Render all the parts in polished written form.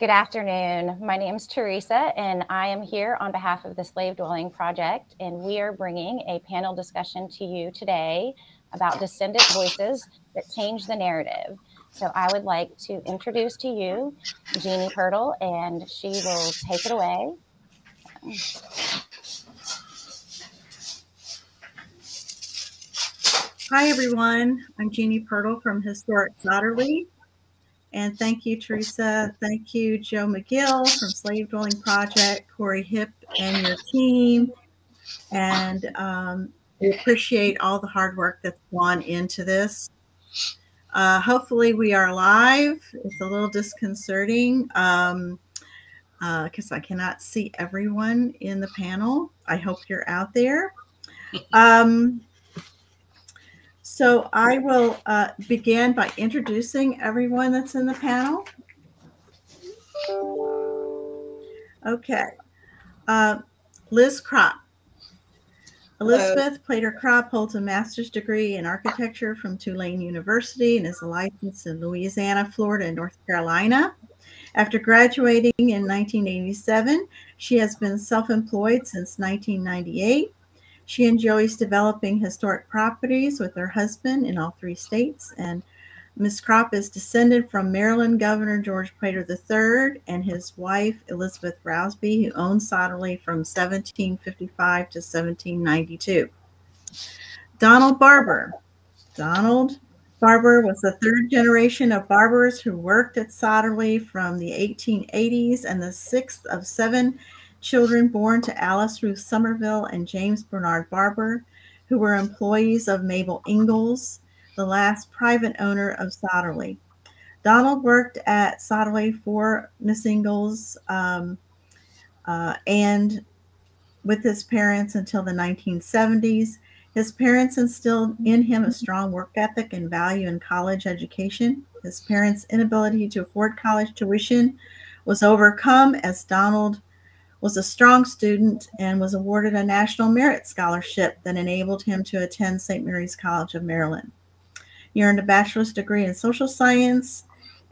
Good afternoon. My name is Teresa, and I am here on behalf of the Slave Dwelling Project, and we are bringing a panel discussion to you today about descendant voices that change the narrative. So I would like to introduce to you Jeanne Pirtle, and she will take it away. Hi, everyone. I'm Jeanne Pirtle from Historic Sotterley. And thank you, Teresa. Thank you, Joe McGill from Slave Dwelling Project, Corey Hipp and your team. And we appreciate all the hard work that's gone into this. Hopefully we are live. It's a little disconcerting because I cannot see everyone in the panel. I hope you're out there. So I will begin by introducing everyone that's in the panel. Okay. Liz Kropp. Elizabeth Plater Kropp holds a master's degree in architecture from Tulane University and is licensed in Louisiana, Florida, and North Carolina. After graduating in 1987, she has been self-employed since 1998. She enjoys developing historic properties with her husband in all 3 states, and Ms. Kropp is descended from Maryland Governor George Plater III and his wife Elizabeth Rousby, who owned Sotterley from 1755 to 1792. Donald Barber. Donald Barber was the 3rd generation of barbers who worked at Sotterley from the 1880s and the 6th of 7 children born to Alice Ruth Somerville and James Bernard Barber, who were employees of Mabel Ingalls, the last private owner of Sotterley. Donald worked at Sotterley for Miss Ingalls and with his parents until the 1970s. His parents instilled in him a strong work ethic and value in college education. His parents' inability to afford college tuition was overcome as Donald was a strong student and was awarded a National Merit Scholarship that enabled him to attend St. Mary's College of Maryland. He earned a bachelor's degree in social science,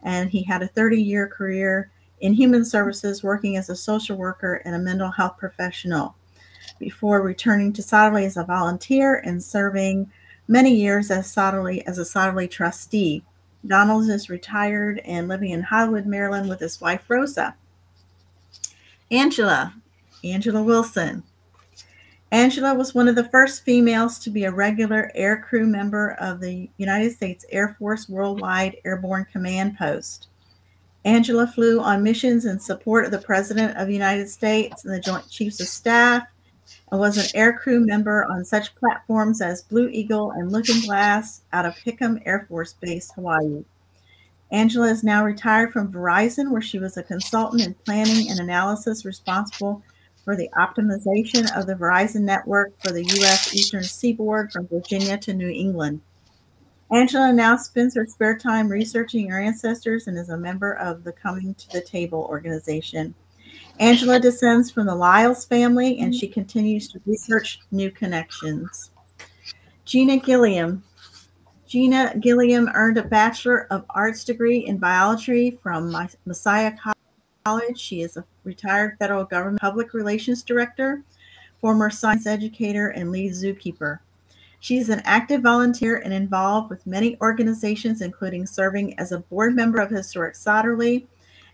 and he had a 30-year career in human services, working as a social worker and a mental health professional before returning to Sotterley as a volunteer and serving many years as a Sotterley trustee. Donald is retired and living in Hollywood, Maryland with his wife, Rosa. Angela Wilson. Angela was one of the first females to be a regular aircrew member of the United States Air Force Worldwide Airborne Command Post. Angela flew on missions in support of the President of the United States and the Joint Chiefs of Staff, and was an aircrew member on such platforms as Blue Eagle and Looking Glass out of Hickam Air Force Base, Hawaii. Angela is now retired from Verizon, where she was a consultant in planning and analysis responsible for the optimization of the Verizon network for the U.S. Eastern Seaboard from Virginia to New England. Angela now spends her spare time researching her ancestors and is a member of the Coming to the Table organization. Angela descends from the Lyles family, and she continues to research new connections. Gina Gilliam. Gina Gilliam earned a Bachelor of Arts degree in biology from Messiah College. She is a retired federal government public relations director, former science educator, and lead zookeeper. She is an active volunteer and involved with many organizations, including serving as a board member of Historic Sotterley,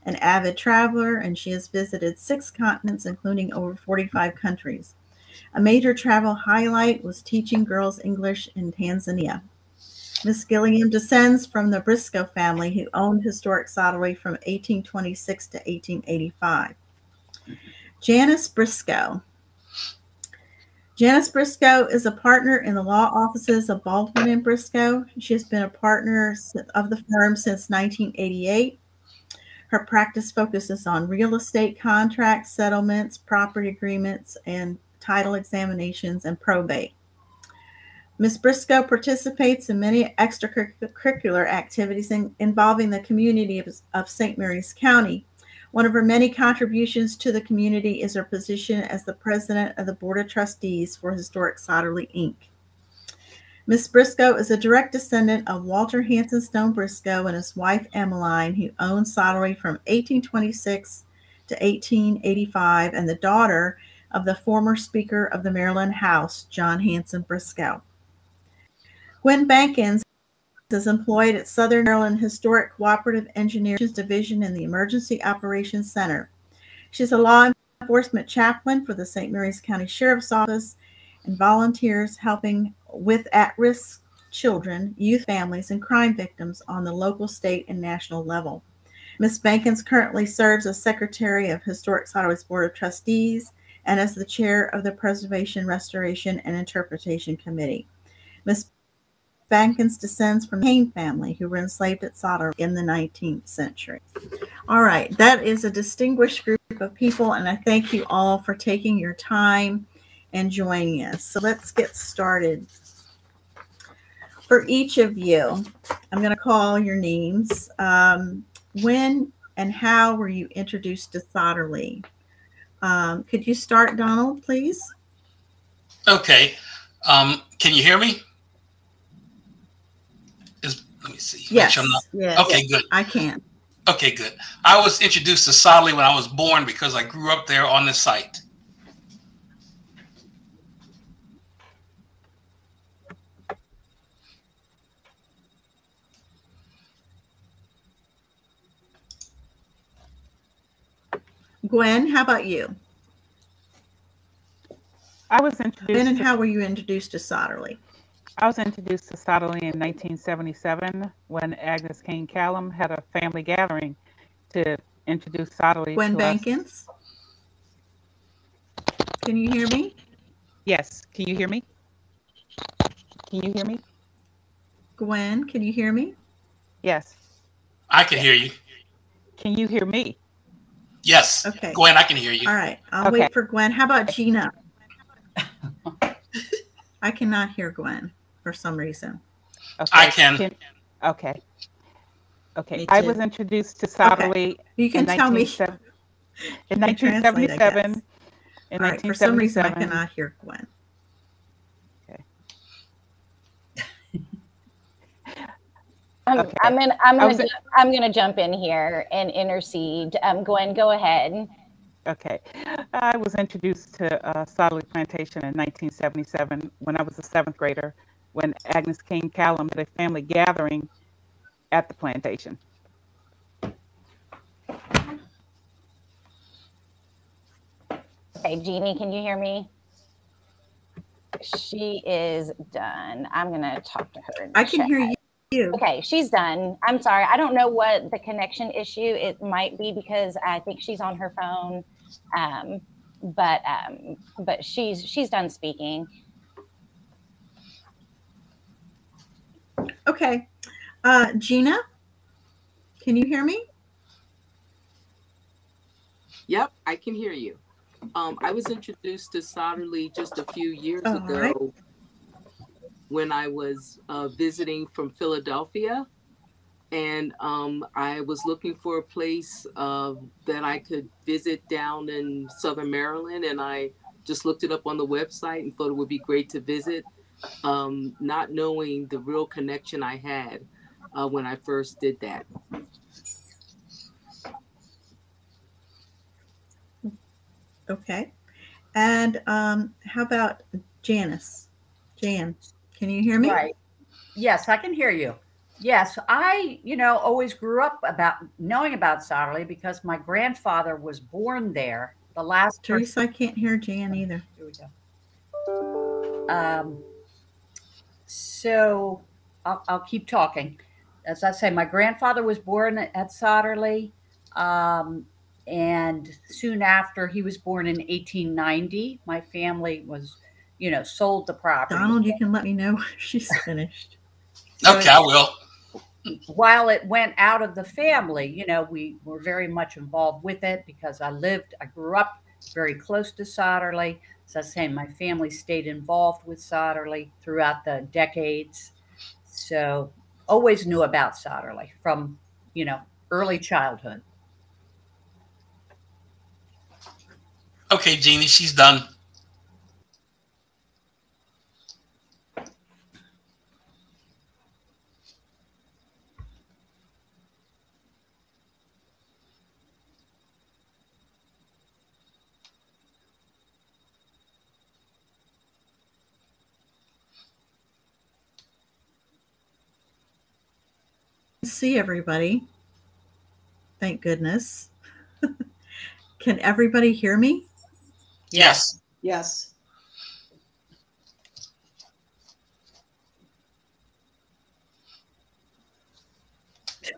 an avid traveler, and she has visited 6 continents, including over 45 countries. A major travel highlight was teaching girls English in Tanzania. Miss Gilliam descends from the Briscoe family, who owned Historic Sotterley from 1826 to 1885. Janice Briscoe. Janice Briscoe is a partner in the law offices of Baldwin and Briscoe. She has been a partner of the firm since 1988. Her practice focuses on real estate contracts, settlements, property agreements, and title examinations and probate. Ms. Briscoe participates in many extracurricular activities involving the community of St. Mary's County. One of her many contributions to the community is her position as the president of the Board of Trustees for Historic Sotterley, Inc. Miss Briscoe is a direct descendant of Walter Hanson Stone Briscoe and his wife Emmeline, who owned Sotterley from 1826 to 1885, and the daughter of the former Speaker of the Maryland House, John Hanson Briscoe. Gwen Bankins is employed at Southern Maryland Historic Cooperative Engineers Division in the Emergency Operations Center. She's a law enforcement chaplain for the St. Mary's County Sheriff's Office and volunteers helping with at-risk children, youth families, and crime victims on the local, state, and national level. Ms. Bankins currently serves as Secretary of Historic Sotterley's Board of Trustees and as the Chair of the Preservation, Restoration, and Interpretation Committee. Ms. Bankins descends from the Kane family, who were enslaved at Sotterley in the 19th century. All right, that is a distinguished group of people, and I thank you all for taking your time and joining us. So let's get started. For each of you, I'm going to call your names. When and how were you introduced to Sotterley? Could you start, Donald, please? Okay. Can you hear me? Let me see. Yes. Sure yes. Okay, good. I can. Okay, good. I was introduced to Sotterley when I was born because I grew up there on the site. Gwen, how about you? I was introduced. When and how were you introduced to Sotterley? I was introduced to Sotterley in 1977 when Agnes Kane Callum had a family gathering to introduce Sotterley. Gwen Bankins? Can you hear me? Yes. Can you hear me? Can you hear me? Gwen, can you hear me? Yes. I can hear you. Can you hear me? Yes. Okay. Gwen, I can hear you. All right. I'll wait for Gwen. How about Gina? I cannot hear Gwen for some reason. Okay. I can. Okay. I was introduced to Sotterley. Okay. You can tell me. In 1977. In 1977. For some reason, I cannot hear Gwen. Okay. I'm gonna jump in here and intercede. Gwen, go ahead. Okay. I was introduced to Sotterley Plantation in 1977 when I was a 7th grader, when Agnes King Callum had a family gathering at the plantation. Okay, Jeannie, can you hear me? She is done. I'm going to talk to her. I can hear you. Okay, she's done. I'm sorry. I don't know what the connection issue. It might be because I think she's on her phone. But she's done speaking. Okay. Gina, can you hear me? Yep, I can hear you. I was introduced to Sotterley just a few years ago when I was visiting from Philadelphia. And I was looking for a place that I could visit down in Southern Maryland. And I just looked it up on the website and thought it would be great to visit, not knowing the real connection I had when I first did that. Okay. And how about Janice? Jan, can you hear me? Right. Yes, I can hear you. Yes, I, always grew up knowing about Sotterley because my grandfather was born there. The last Teresa, I can't hear Jan either. Here we go. So I'll keep talking. As I say, my grandfather was born at Sotterley, and soon after he was born in 1890. My family was, sold the property. Donald, you can let me know when she's finished. Okay, I will. While it went out of the family, we were very much involved with it because I grew up very close to Sotterley. As I was saying, my family stayed involved with Sotterley throughout the decades. So always knew about Sotterley from, early childhood. Okay, Jeannie, she's done. to see everybody. Thank goodness. Can everybody hear me? Yes. Yes.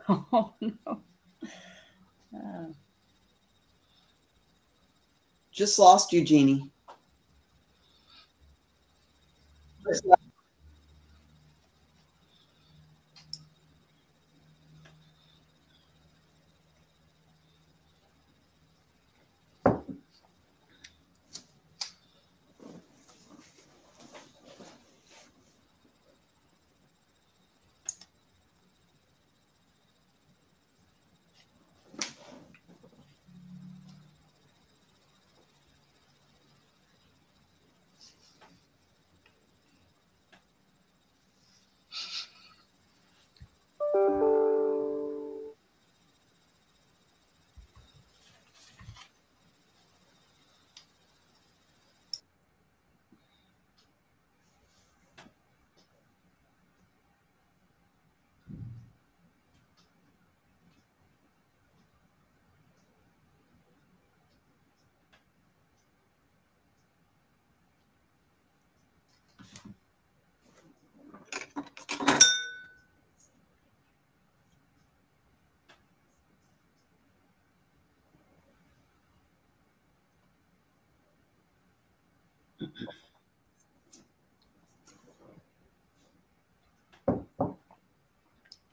Oh, no. Just lost you, Jeannie.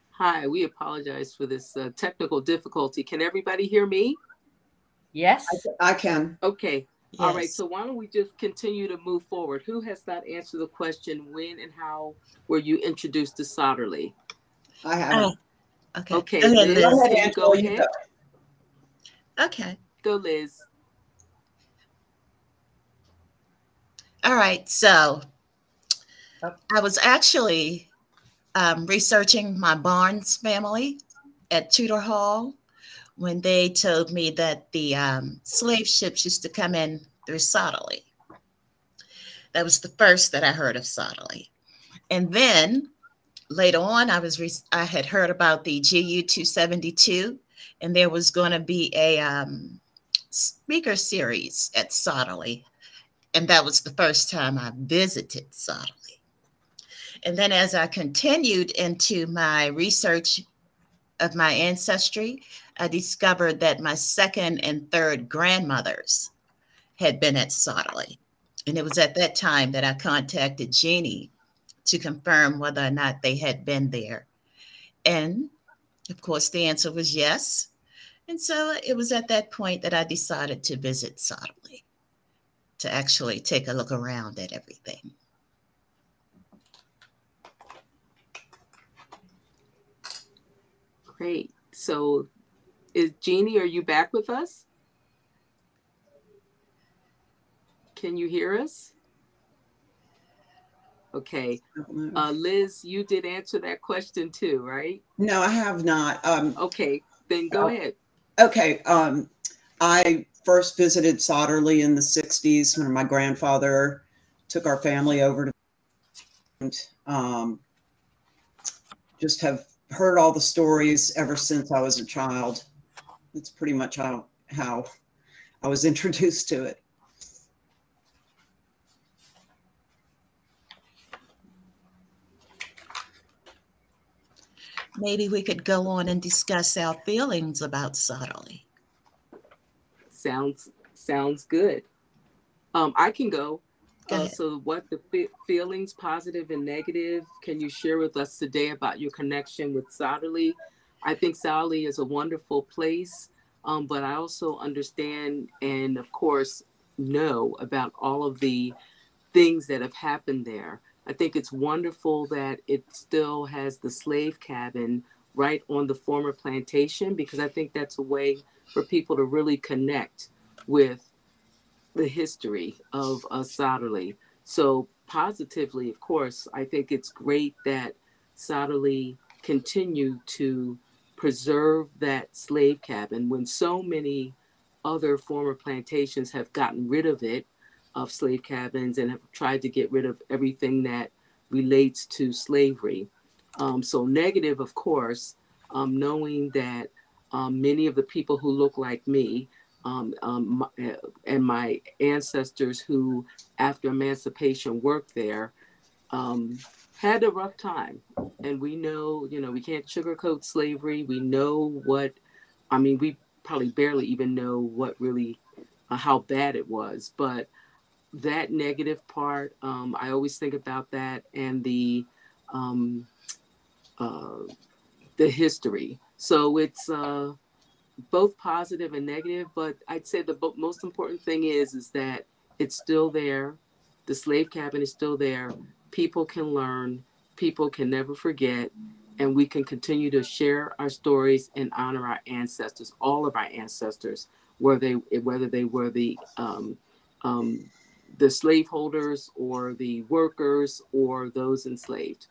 Hi, we apologize for this technical difficulty. Can everybody hear me? Yes. I can. Okay. Yes. All right. So why don't we just continue to move forward? Who has not answered the question, when and how were you introduced to Sotterley? I haven't. Okay. Okay, Go ahead, Liz, Liz. can you go ahead? Okay. Go, Liz. All right. So I was actually researching my Barnes family at Tudor Hall when they told me that the slave ships used to come in through Sotterley. That was the first that I heard of Sotterley. And then later on, I had heard about the GU 272, and there was going to be a speaker series at Sotterley. And that was the first time I visited Sotterley. And then as I continued into my research of my ancestry, I discovered that my second and third grandmothers had been at Sotterley. And it was at that time that I contacted Jeannie to confirm whether or not they had been there. And of course, the answer was yes. And so it was at that point that I decided to visit Sotterley, to actually take a look around at everything. Great. So Jeannie, are you back with us? Can you hear us? Okay. Liz, you did answer that question too, right? No, I have not. Okay, then go ahead. Okay. I first visited Sotterley in the 60s when my grandfather took our family over to just have heard all the stories ever since I was a child. That's pretty much how I was introduced to it. Maybe we could go on and discuss our feelings about Sotterley. Sounds good. I can go. Go So what the feelings, positive and negative, can you share with us today about your connection with Sotterley? I think Sotterley is a wonderful place, but I also understand and of course know about all of the things that have happened there. I think it's wonderful that it still has the slave cabin right on the former plantation, because I think that's a way for people to really connect with the history of Sotterley. So positively, of course, I think it's great that Sotterley continue to preserve that slave cabin when so many other former plantations have gotten rid of it, of slave cabins, and have tried to get rid of everything that relates to slavery. So negative, of course, knowing that many of the people who look like me and my ancestors who, after emancipation, worked there, had a rough time. And we know, we can't sugarcoat slavery. We know we probably barely even know what really, how bad it was. But that negative part, I always think about that, and the history. So it's both positive and negative, but I'd say the most important thing is that it's still there. The slave cabin is still there. People can learn, people can never forget, and we can continue to share our stories and honor our ancestors, all of our ancestors, whether they were the slaveholders or the workers or those enslaved.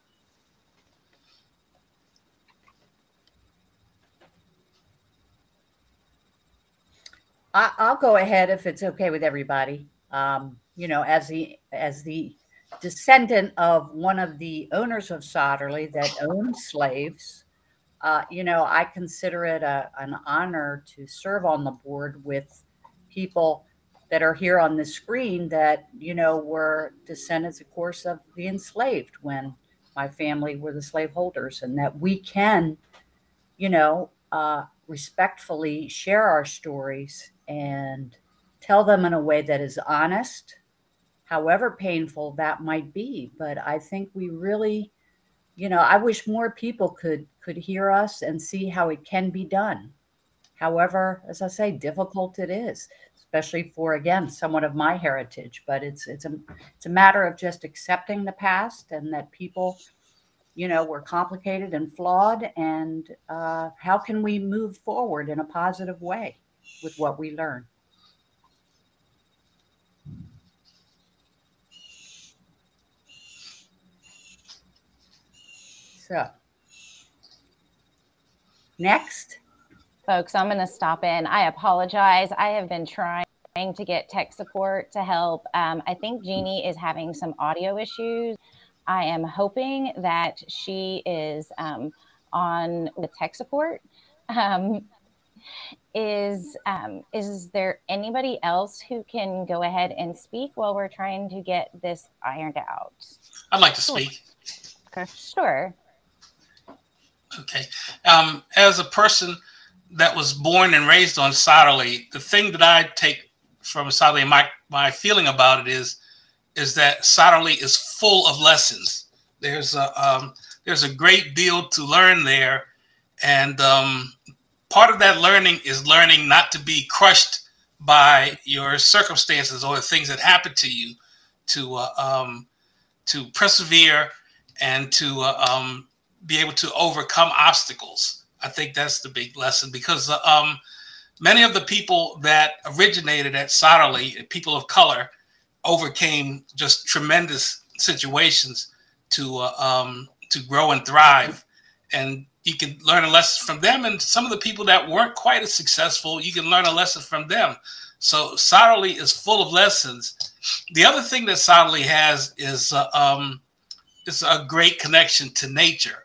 I'll go ahead if it's okay with everybody. As the descendant of one of the owners of Sotterley that owned slaves, I consider it an honor to serve on the board with people that are here on the screen that, were descendants, of course, of the enslaved when my family were the slaveholders, and that we can, respectfully share our stories and tell them in a way that is honest, however painful that might be. But I think we really, I wish more people could hear us and see how it can be done. However, as I say, difficult it is, especially for, again, someone of my heritage. But it's a matter of just accepting the past, and that people, we're complicated and flawed, and how can we move forward in a positive way with what we learn? So, next. Folks, I'm going to stop in. I apologize. I have been trying to get tech support to help. I think Jeannie is having some audio issues. I am hoping that she is on with tech support. Is there anybody else who can go ahead and speak while we're trying to get this ironed out? I'd like to speak. Okay. Sure. Okay. As a person that was born and raised on Sotterley, the thing that I take from Sotterley, my feeling about it is that Sotterley is full of lessons. There's a great deal to learn there, and part of that learning is learning not to be crushed by your circumstances or the things that happen to you, to persevere and to be able to overcome obstacles. I think that's the big lesson, because many of the people that originated at Sotterley, people of color, overcame just tremendous situations to grow and thrive. And you can learn a lesson from them. And some of the people that weren't quite as successful, you can learn a lesson from them. So Sotterley is full of lessons. The other thing that Sotterley has is a great connection to nature.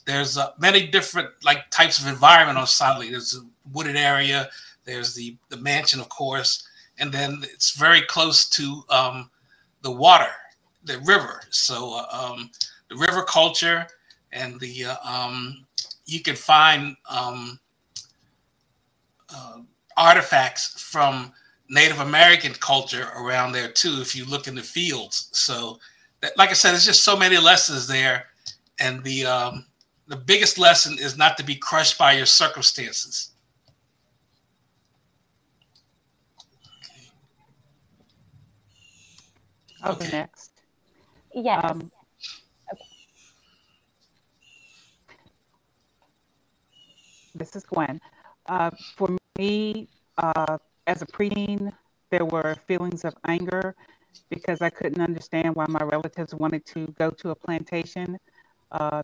There's many different types of environment on Sotterley. There's a wooded area. There's the mansion, of course, and then it's very close to the water, the river. So the river culture, and the you can find artifacts from Native American culture around there too, if you look in the fields. So, like I said, there's just so many lessons there, and the biggest lesson is not to be crushed by your circumstances. I'll go next. Yes. Okay. This is Gwen. For me, as a preteen, there were feelings of anger because I couldn't understand why my relatives wanted to go to a plantation.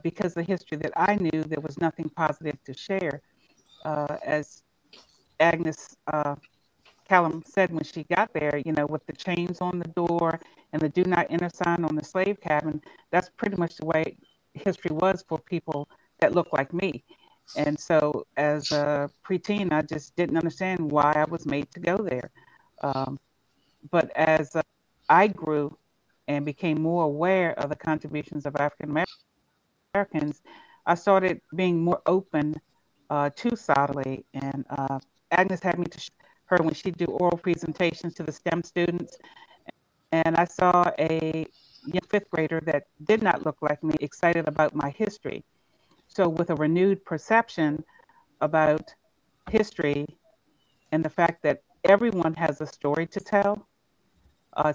Because the history that I knew, there was nothing positive to share. As Agnes Callum said when she got there, with the chains on the door and the do not enter sign on the slave cabin, that's pretty much the way history was for people that look like me. And so as a preteen, I just didn't understand why I was made to go there. But as I grew and became more aware of the contributions of African Americans, I started being more open to Sotterley. And Agnes had me to her when she do oral presentations to the STEM students. And I saw a young fifth grader that did not look like me, excited about my history. So with a renewed perception about history and the fact that everyone has a story to tell,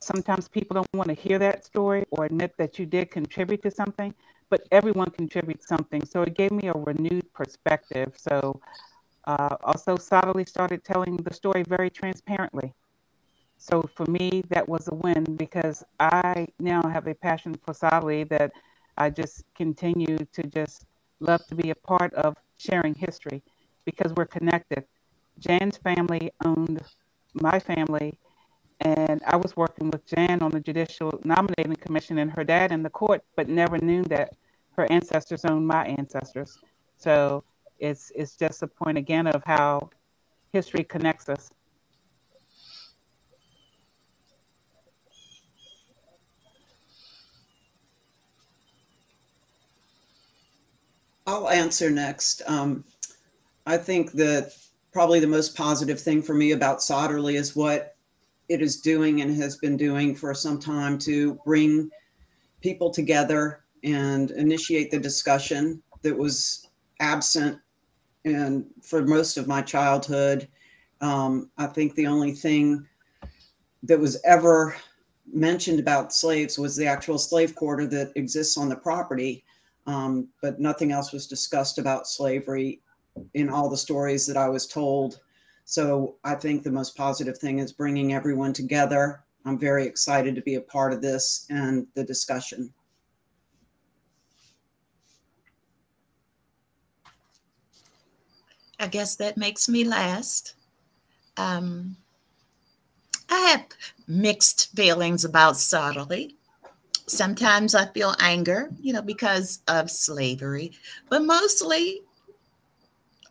sometimes people don't want to hear that story or admit that you did contribute to something, but everyone contributes something. So it gave me a renewed perspective. So also Sotterley started telling the story very transparently. So for me, that was a win because I now have a passion for Sotterley that I just continue to just love to be a part of sharing history because we're connected. Jeanne's family owned my family, and I was working with Jeanne on the Judicial Nominating Commission and her dad in the court, but never knew that her ancestors owned my ancestors. So it's just a point again of how history connects us. I'll answer next. I think that probably the most positive thing for me about Sotterley is what it is doing and has been doing for some time to bring people together and initiate the discussion that was absent and for most of my childhood. I think the only thing that was ever mentioned about slaves was the actual slave quarter that exists on the property. But nothing else was discussed about slavery in all the stories that I was told. So I think the most positive thing is bringing everyone together. I'm very excited to be a part of this and the discussion. I guess that makes me last. I have mixed feelings about Sotterley. Sometimes I feel anger, because of slavery, but mostly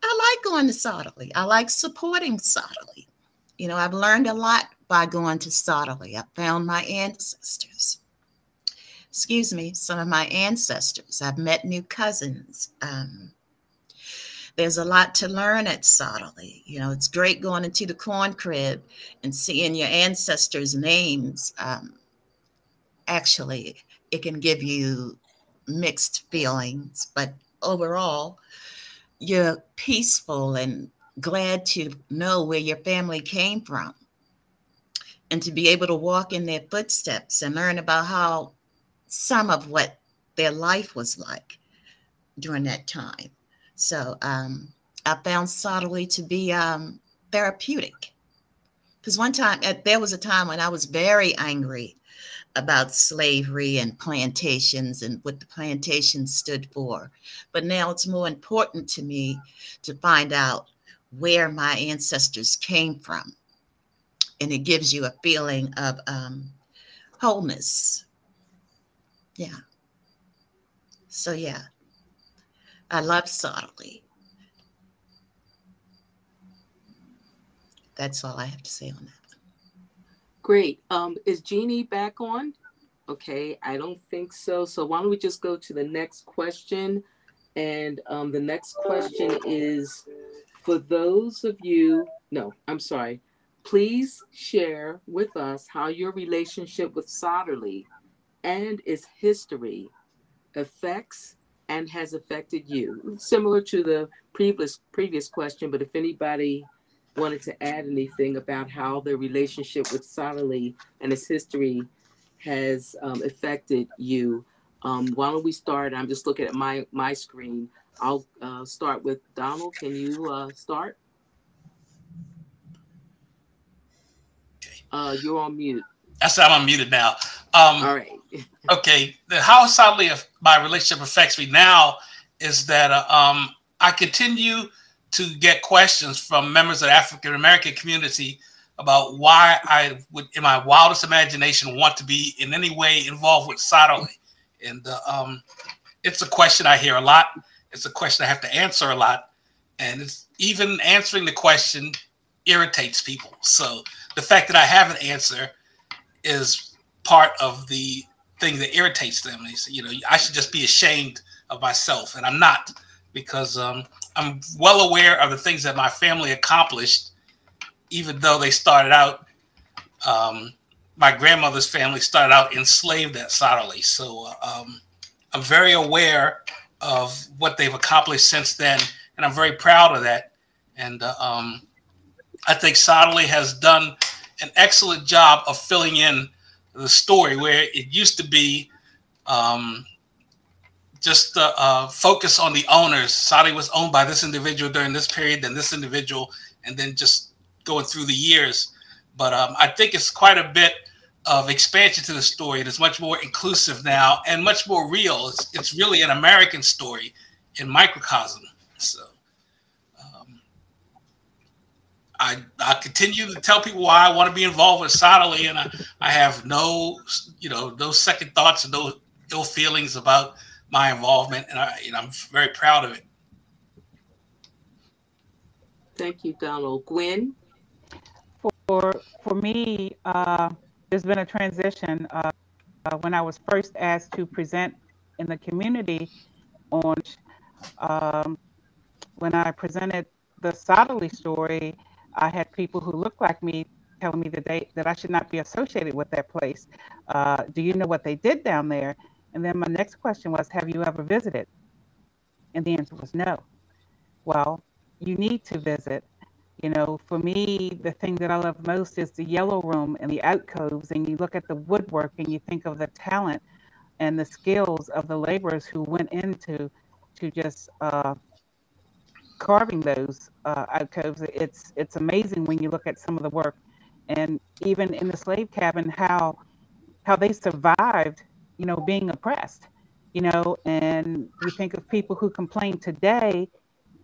I like going to Sotterley. I like supporting Sotterley. I've learned a lot by going to Sotterley. I found my ancestors. Some of my ancestors. I've met new cousins. There's a lot to learn at Sotterley. It's great going into the corn crib and seeing your ancestors' names. Actually, it can give you mixed feelings, but overall, you're peaceful and glad to know where your family came from and to be able to walk in their footsteps and learn about how some of what their life was like during that time. So I found Sotterley to be therapeutic. Because there was a time when I was very angry about slavery and plantations and what the plantations stood for. But now it's more important to me to find out where my ancestors came from. And it gives you a feeling of wholeness. Yeah. So yeah, I love Sotterley. That's all I have to say on that. Great. Is Jeannie back on? Okay, I don't think so. So why don't we just go to the next question? And the next question is for those of you, please share with us how your relationship with Sotterley and its history affects and has affected you. Similar to the previous question, but if anybody wanted to add anything about how the relationship with Sotterley and its history has affected you. Why don't we start? I'm just looking at my screen. I'll start with Donald. Can you start? You're on mute. I'm unmuted now. All right. Okay. How Sotterley my relationship affects me now is that I continue to get questions from members of the African American community about why I would, in my wildest imagination, want to be in any way involved with Sotterley. And it's a question I hear a lot. It's a question I have to answer a lot. And it's even answering the question irritates people. So the fact that I have an answer is part of the thing that irritates them. They say, you know, I should just be ashamed of myself, and I'm not, because I'm well aware of the things that my family accomplished, even though they started out, my grandmother's family started out enslaved at Sotterley. So I'm very aware of what they've accomplished since then, and I'm very proud of that. And I think Sotterley has done an excellent job of filling in the story, where it used to be just focus on the owners. Sotterley was owned by this individual during this period, then this individual, and then just going through the years. But I think it's quite a bit of expansion to the story. It is much more inclusive now and much more real. It's really an American story in microcosm. So I continue to tell people why I want to be involved with Sotterley, and I have no second thoughts and no ill feelings about my involvement, and I'm very proud of it. Thank you, Donald. Gwen? For me, there's been a transition. When I was first asked to present in the community on, when I presented the Sotterley story, I had people who looked like me telling me that I should not be associated with that place. Do you know what they did down there? And then my next question was, have you ever visited? And the answer was no. Well, you need to visit. You know, for me, the thing that I love most is the yellow room and the alcoves, and you look at the woodwork and you think of the talent and the skills of the laborers who went into just carving those alcoves. It's amazing when you look at some of the work, and even in the slave cabin, how they survived, you know, being oppressed, you know. And you think of people who complain today,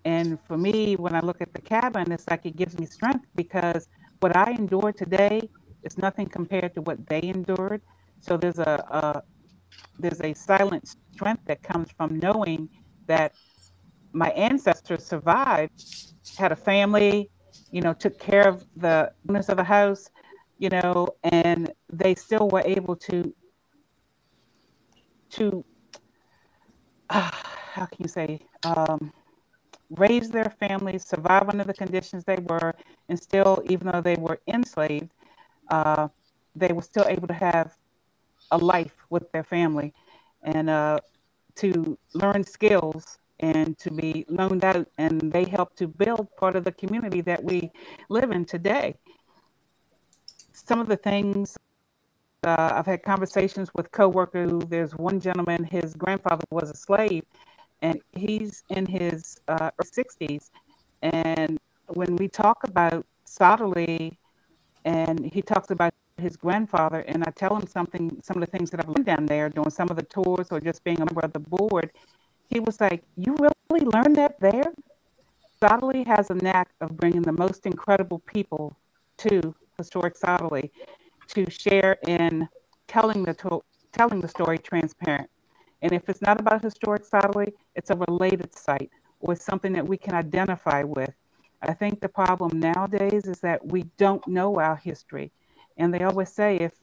and for me, when I look at the cabin, it's like it gives me strength, because what I endured today is nothing compared to what they endured. So there's a silent strength that comes from knowing that my ancestors survived, had a family, you know, took care of the owners of the house, you know, and they still were able to how can you say, raise their families, survive under the conditions they were, and still, even though they were enslaved, they were still able to have a life with their family, and to learn skills and to be loaned out, and they help to build part of the community that we live in today. Some of the things, I've had conversations with coworkers. There's one gentleman, his grandfather was a slave, and he's in his 60s. And when we talk about Sotterley, and he talks about his grandfather, and I tell him some of the things that I've learned down there doing some of the tours or just being a member of the board, he was like, "You really learned that there?" Sotterley has a knack of bringing the most incredible people to Historic Sotterley to share in telling the story transparent. And if it's not about Historic Sotterley, it's a related site or something that we can identify with. I think the problem nowadays is that we don't know our history. And they always say, if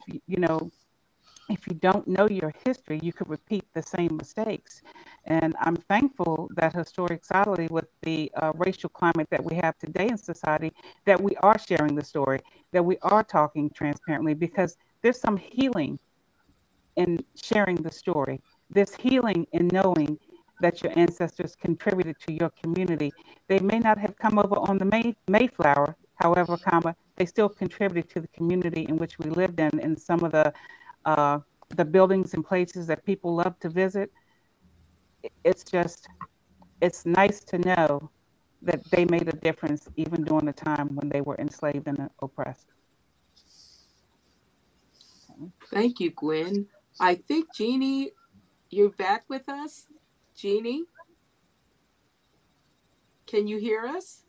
you don't know your history, you could repeat the same mistakes. And I'm thankful that Historic Sotterley, with the racial climate that we have today in society, that we are sharing the story, that we are talking transparently, because there's some healing in sharing the story. There's healing in knowing that your ancestors contributed to your community. They may not have come over on the Mayflower, however, they still contributed to the community in which we lived in, and some of the buildings and places that people love to visit. It's nice to know that they made a difference even during the time when they were enslaved and oppressed. Thank you, Gwen. I think, Jeannie, you're back with us. Jeannie, can you hear us?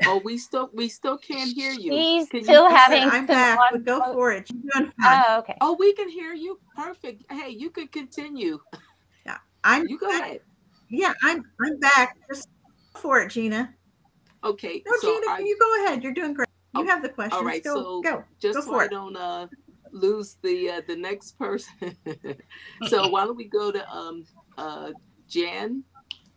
Oh, we still can't hear you. He's still having. I'm back. But go for it. You're doing fine. Oh, okay. Oh, we can hear you. Perfect. Hey, you could continue. Yeah, you go ahead. Yeah, I'm back. Just go for it, Gina. Okay. No, So Gina, you go ahead. You're doing great. You have the all questions. right. So Go just so for I it. don't lose the next person. So why don't we go to Jan?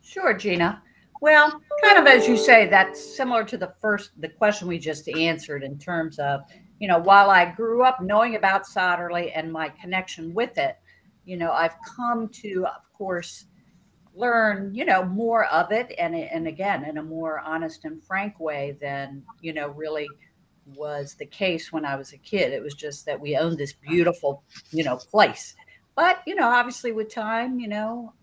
Sure, Gina. Well, kind of as you say, that's similar to the question we just answered in terms of, while I grew up knowing about Sotterley and my connection with it, I've come to, of course, learn, more of it. And again, in a more honest and frank way than, really was the case when I was a kid. It was just that we owned this beautiful, place. But, obviously with time,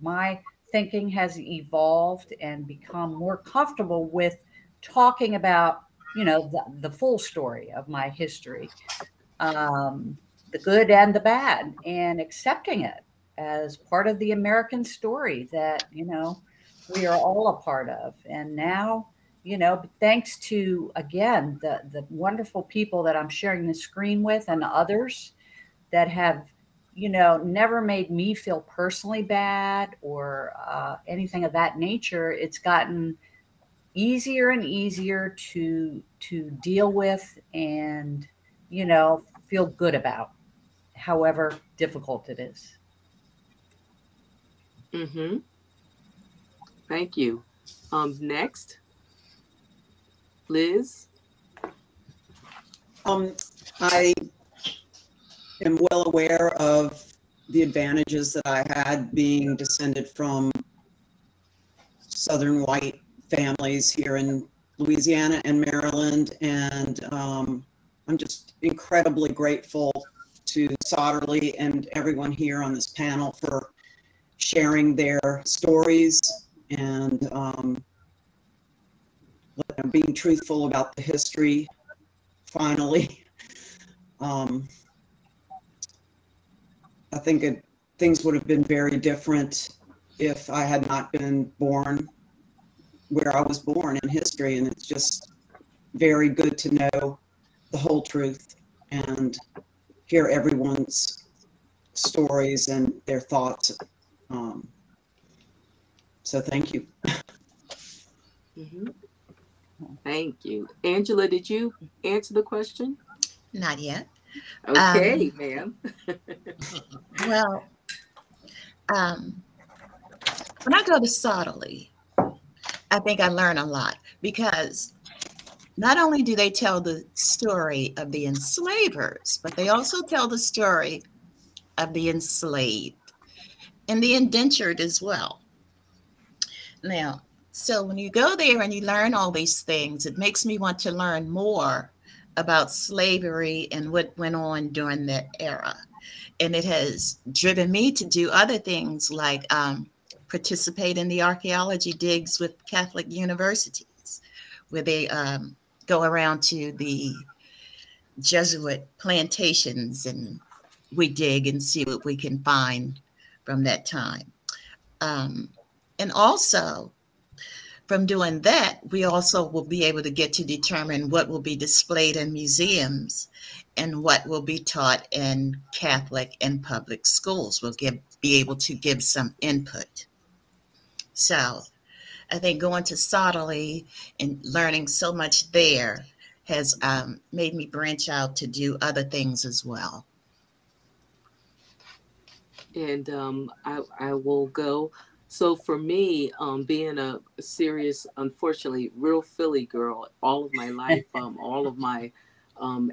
my thinking has evolved and become more comfortable with talking about, the full story of my history, the good and the bad, and accepting it as part of the American story that, we are all a part of. And now, thanks to, again, the wonderful people that I'm sharing the screen with and others that have, never made me feel personally bad or anything of that nature, it's gotten easier and easier to deal with and, feel good about, however difficult it is. Mm-hmm. Thank you. Next, Liz. I am well aware of the advantages that I had being descended from Southern white families here in Louisiana and Maryland. And I'm just incredibly grateful to Sotterley and everyone here on this panel for sharing their stories and being truthful about the history, finally. I think things would have been very different if I had not been born where I was born in history. And it's just very good to know the whole truth and hear everyone's stories and their thoughts. So thank you. Mm-hmm. Thank you. Angela, did you answer the question? Not yet. Okay, ma'am. Well, when I go to Sotterley, I think I learn a lot because not only do they tell the story of the enslavers, but they also tell the story of the enslaved and the indentured as well. Now, so when you go there and you learn all these things, it makes me want to learn more about slavery and what went on during that era. And it has driven me to do other things like participate in the archaeology digs with Catholic universities, where they go around to the Jesuit plantations and we dig and see what we can find from that time. And also, from doing that, we also will be able to get to determine what will be displayed in museums and what will be taught in Catholic and public schools. We'll be able to give some input. So I think going to Sotterley and learning so much there has made me branch out to do other things as well. And I will go. So for me, being a serious, unfortunately, real Philly girl all of my life, all of my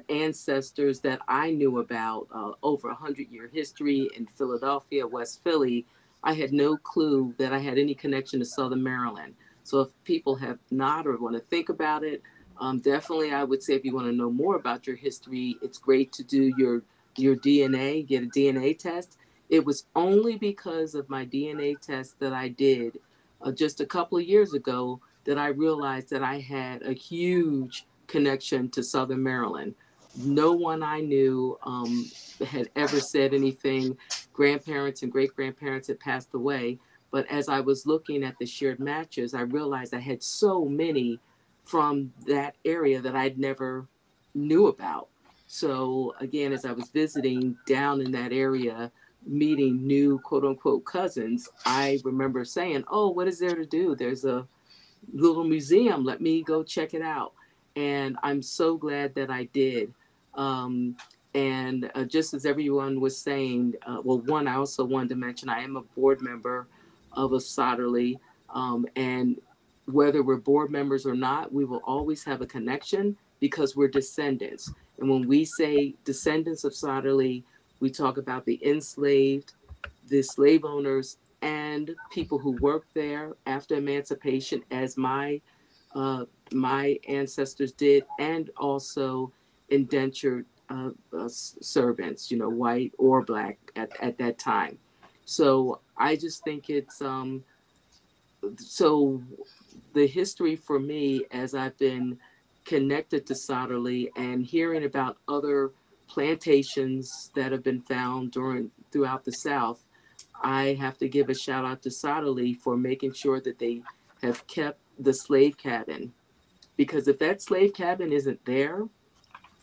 ancestors that I knew about, over 100-year history in Philadelphia, West Philly, I had no clue that I had any connection to Southern Maryland. So if people have not or want to think about it, definitely I would say if you want to know more about your history, it's great to do your DNA, get a DNA test. It was only because of my DNA test that I did just a couple of years ago that I realized that I had a huge connection to Southern Maryland. No one I knew had ever said anything. Grandparents and great-grandparents had passed away. But as I was looking at the shared matches, I realized I had so many from that area that I'd never knew about. So again, as I was visiting down in that area, meeting new quote unquote cousins, I remember saying, "Oh, what is there to do? There's a little museum. Let me go check it out." And I'm so glad that I did. And just as everyone was saying, well, one, I also wanted to mention I am a board member of a Sotterley. And whether we're board members or not, we will always have a connection because we're descendants. And when we say descendants of Sotterley, we talk about the enslaved, the slave owners, and people who worked there after emancipation, as my ancestors did, and also indentured servants, white or black at that time. So I just think it's so the history for me, as I've been connected to Sotterley and hearing about other plantations that have been found throughout the South, I have to give a shout out to Sotterley for making sure that they have kept the slave cabin. Because if that slave cabin isn't there,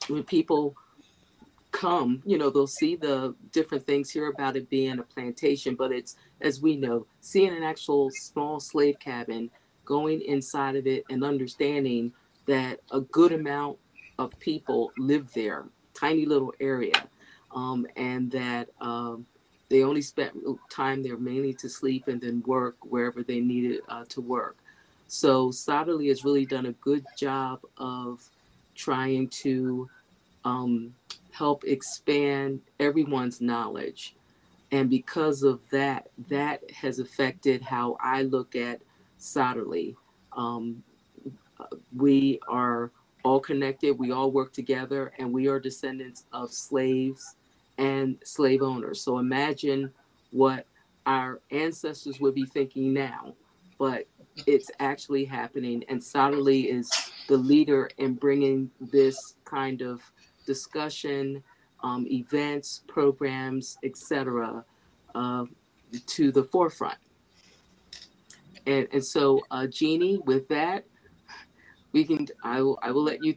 when people come, they'll see the different things, hear about it being a plantation, but it's, as we know, seeing an actual small slave cabin, going inside of it and understanding that a good amount of people live there, tiny little area, and that they only spent time there mainly to sleep and then work wherever they needed to work. So Sotterley has really done a good job of trying to help expand everyone's knowledge. And because of that, that has affected how I look at Sotterley. We are all connected, we all work together, and we are descendants of slaves and slave owners. So imagine what our ancestors would be thinking now, but it's actually happening. And Sotterley is the leader in bringing this kind of discussion, events, programs, etc., to the forefront. And so, Jeannie, with that, I will let you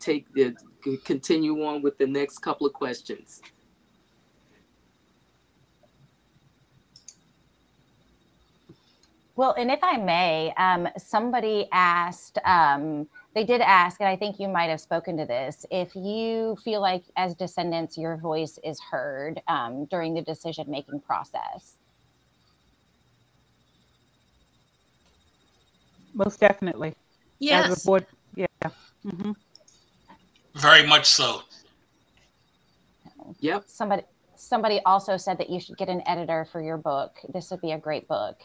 continue on with the next couple of questions. Well, and if I may, somebody asked, they did ask, and I think you might have spoken to this, if you feel like as descendants, your voice is heard during the decision-making process. Most definitely. Yes. As a board, yeah. Mm-hmm. Very much so. Yep. Somebody also said that you should get an editor for your book. This would be a great book.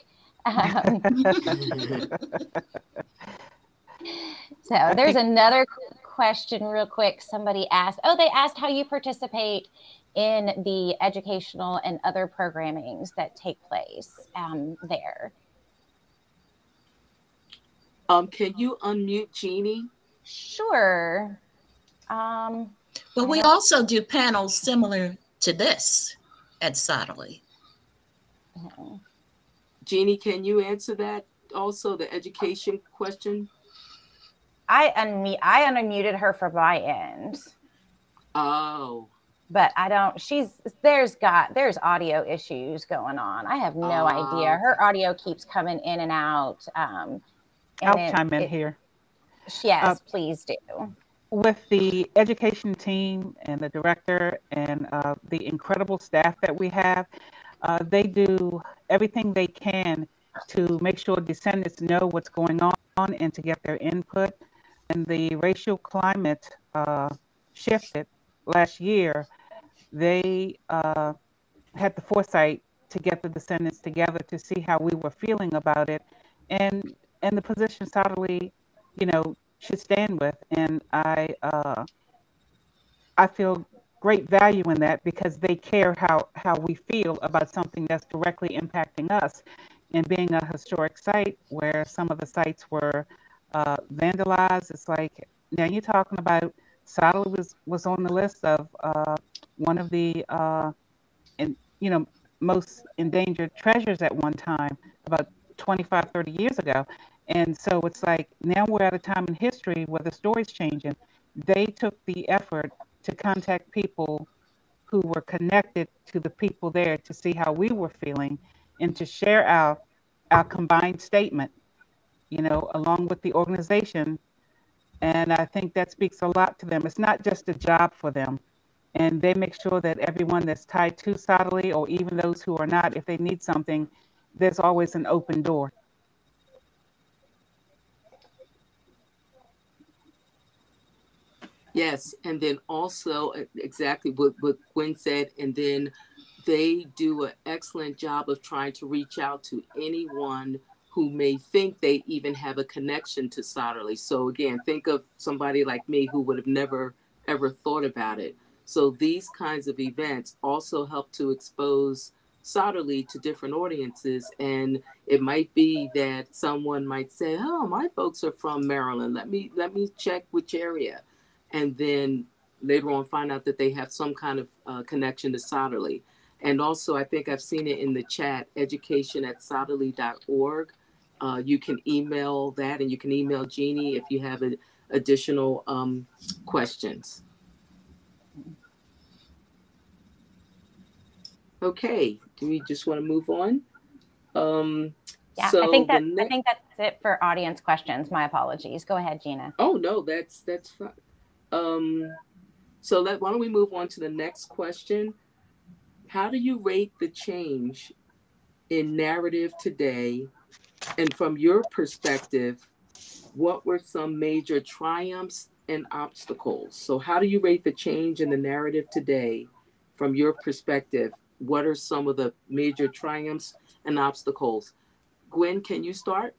So there's another question real quick. Somebody asked, they asked how you participate in the educational and other programmings that take place there. Can you unmute Jeannie? Sure. Well, we also do panels similar to this at Sotterley. Jeannie, can you answer that also, the education question? I unmuted her for my end. Oh. But I don't, there's audio issues going on. I have no idea. Her audio keeps coming in and out. I'll chime in here. Yes, please do. With the education team and the director and the incredible staff that we have, they do everything they can to make sure descendants know what's going on and to get their input. And the racial climate shifted last year. They had the foresight to get the descendants together to see how we were feeling about it, and the position Sotterley, should stand with. And I feel great value in that because they care how we feel about something that's directly impacting us. And being a historic site where some of the sites were vandalized, it's like, now you're talking about Sotterley was on the list of one of the most endangered treasures at one time, about 25, 30 years ago. And so it's like, now we're at a time in history where the story's changing. They took the effort to contact people who were connected to the people there to see how we were feeling and to share our combined statement, you know, along with the organization. And I think that speaks a lot to them. It's not just a job for them. And they make sure that everyone that's tied to Sotterley, or even those who are not, if they need something, there's always an open door. Yes, and then also exactly what Gwen said, and then they do an excellent job of trying to reach out to anyone who may think they even have a connection to Sotterley. So again, think of somebody like me who would have never ever thought about it. So these kinds of events also help to expose Sotterley to different audiences. And it might be that someone might say, oh, my folks are from Maryland. Let me check which area. And then later on find out that they have some kind of connection to Sotterley. And also, I think I've seen it in the chat, education@sotterley.org. You can email that, and you can email Jeannie if you have additional questions. Okay, do we just want to move on? Yeah, so I think that's it for audience questions. My apologies. Go ahead, Gina. Oh no, that's fine. So why don't we move on to the next question? How do you rate the change in narrative today? And from your perspective, what were some major triumphs and obstacles? So how do you rate the change in the narrative today? From your perspective, what are some of the major triumphs and obstacles? Gwen, can you start?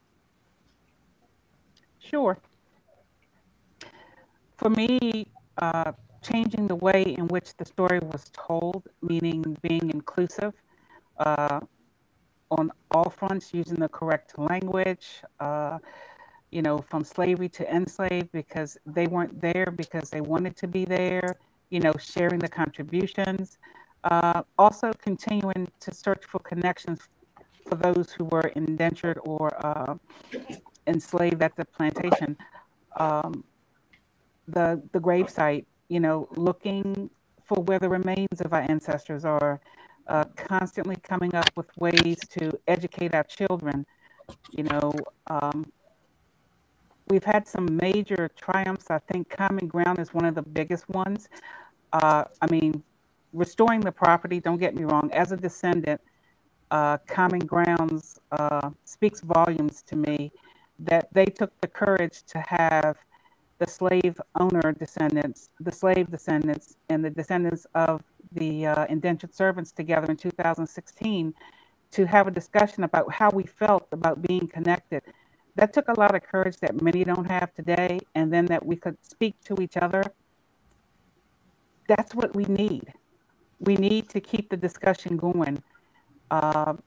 Sure. For me, changing the way in which the story was told, meaning being inclusive on all fronts, using the correct language, you know, from slavery to enslaved, because they weren't there because they wanted to be there, you know, sharing the contributions. Also continuing to search for connections for those who were indentured or enslaved at the plantation. The gravesite, you know, looking for where the remains of our ancestors are, constantly coming up with ways to educate our children. You know, we've had some major triumphs. I think Common Ground is one of the biggest ones. I mean, restoring the property, don't get me wrong, as a descendant, Common Grounds speaks volumes to me that they took the courage to have the slave owner descendants, the slave descendants, and the descendants of the indentured servants together in 2016 to have a discussion about how we felt about being connected. That took a lot of courage that many don't have today, and then that we could speak to each other. That's what we need. We need to keep the discussion going.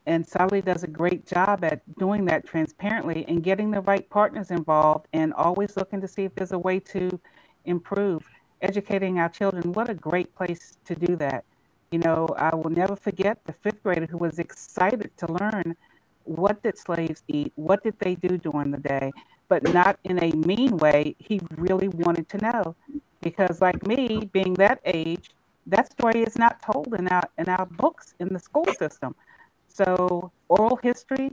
And Sotterley does a great job at doing that transparently and getting the right partners involved and always looking to see if there's a way to improve. Educating our children, what a great place to do that. You know, I will never forget the 5th grader who was excited to learn what did slaves eat, what did they do during the day, but not in a mean way. He really wanted to know because, like me, being that age, that story is not told in our books in the school system. So oral history,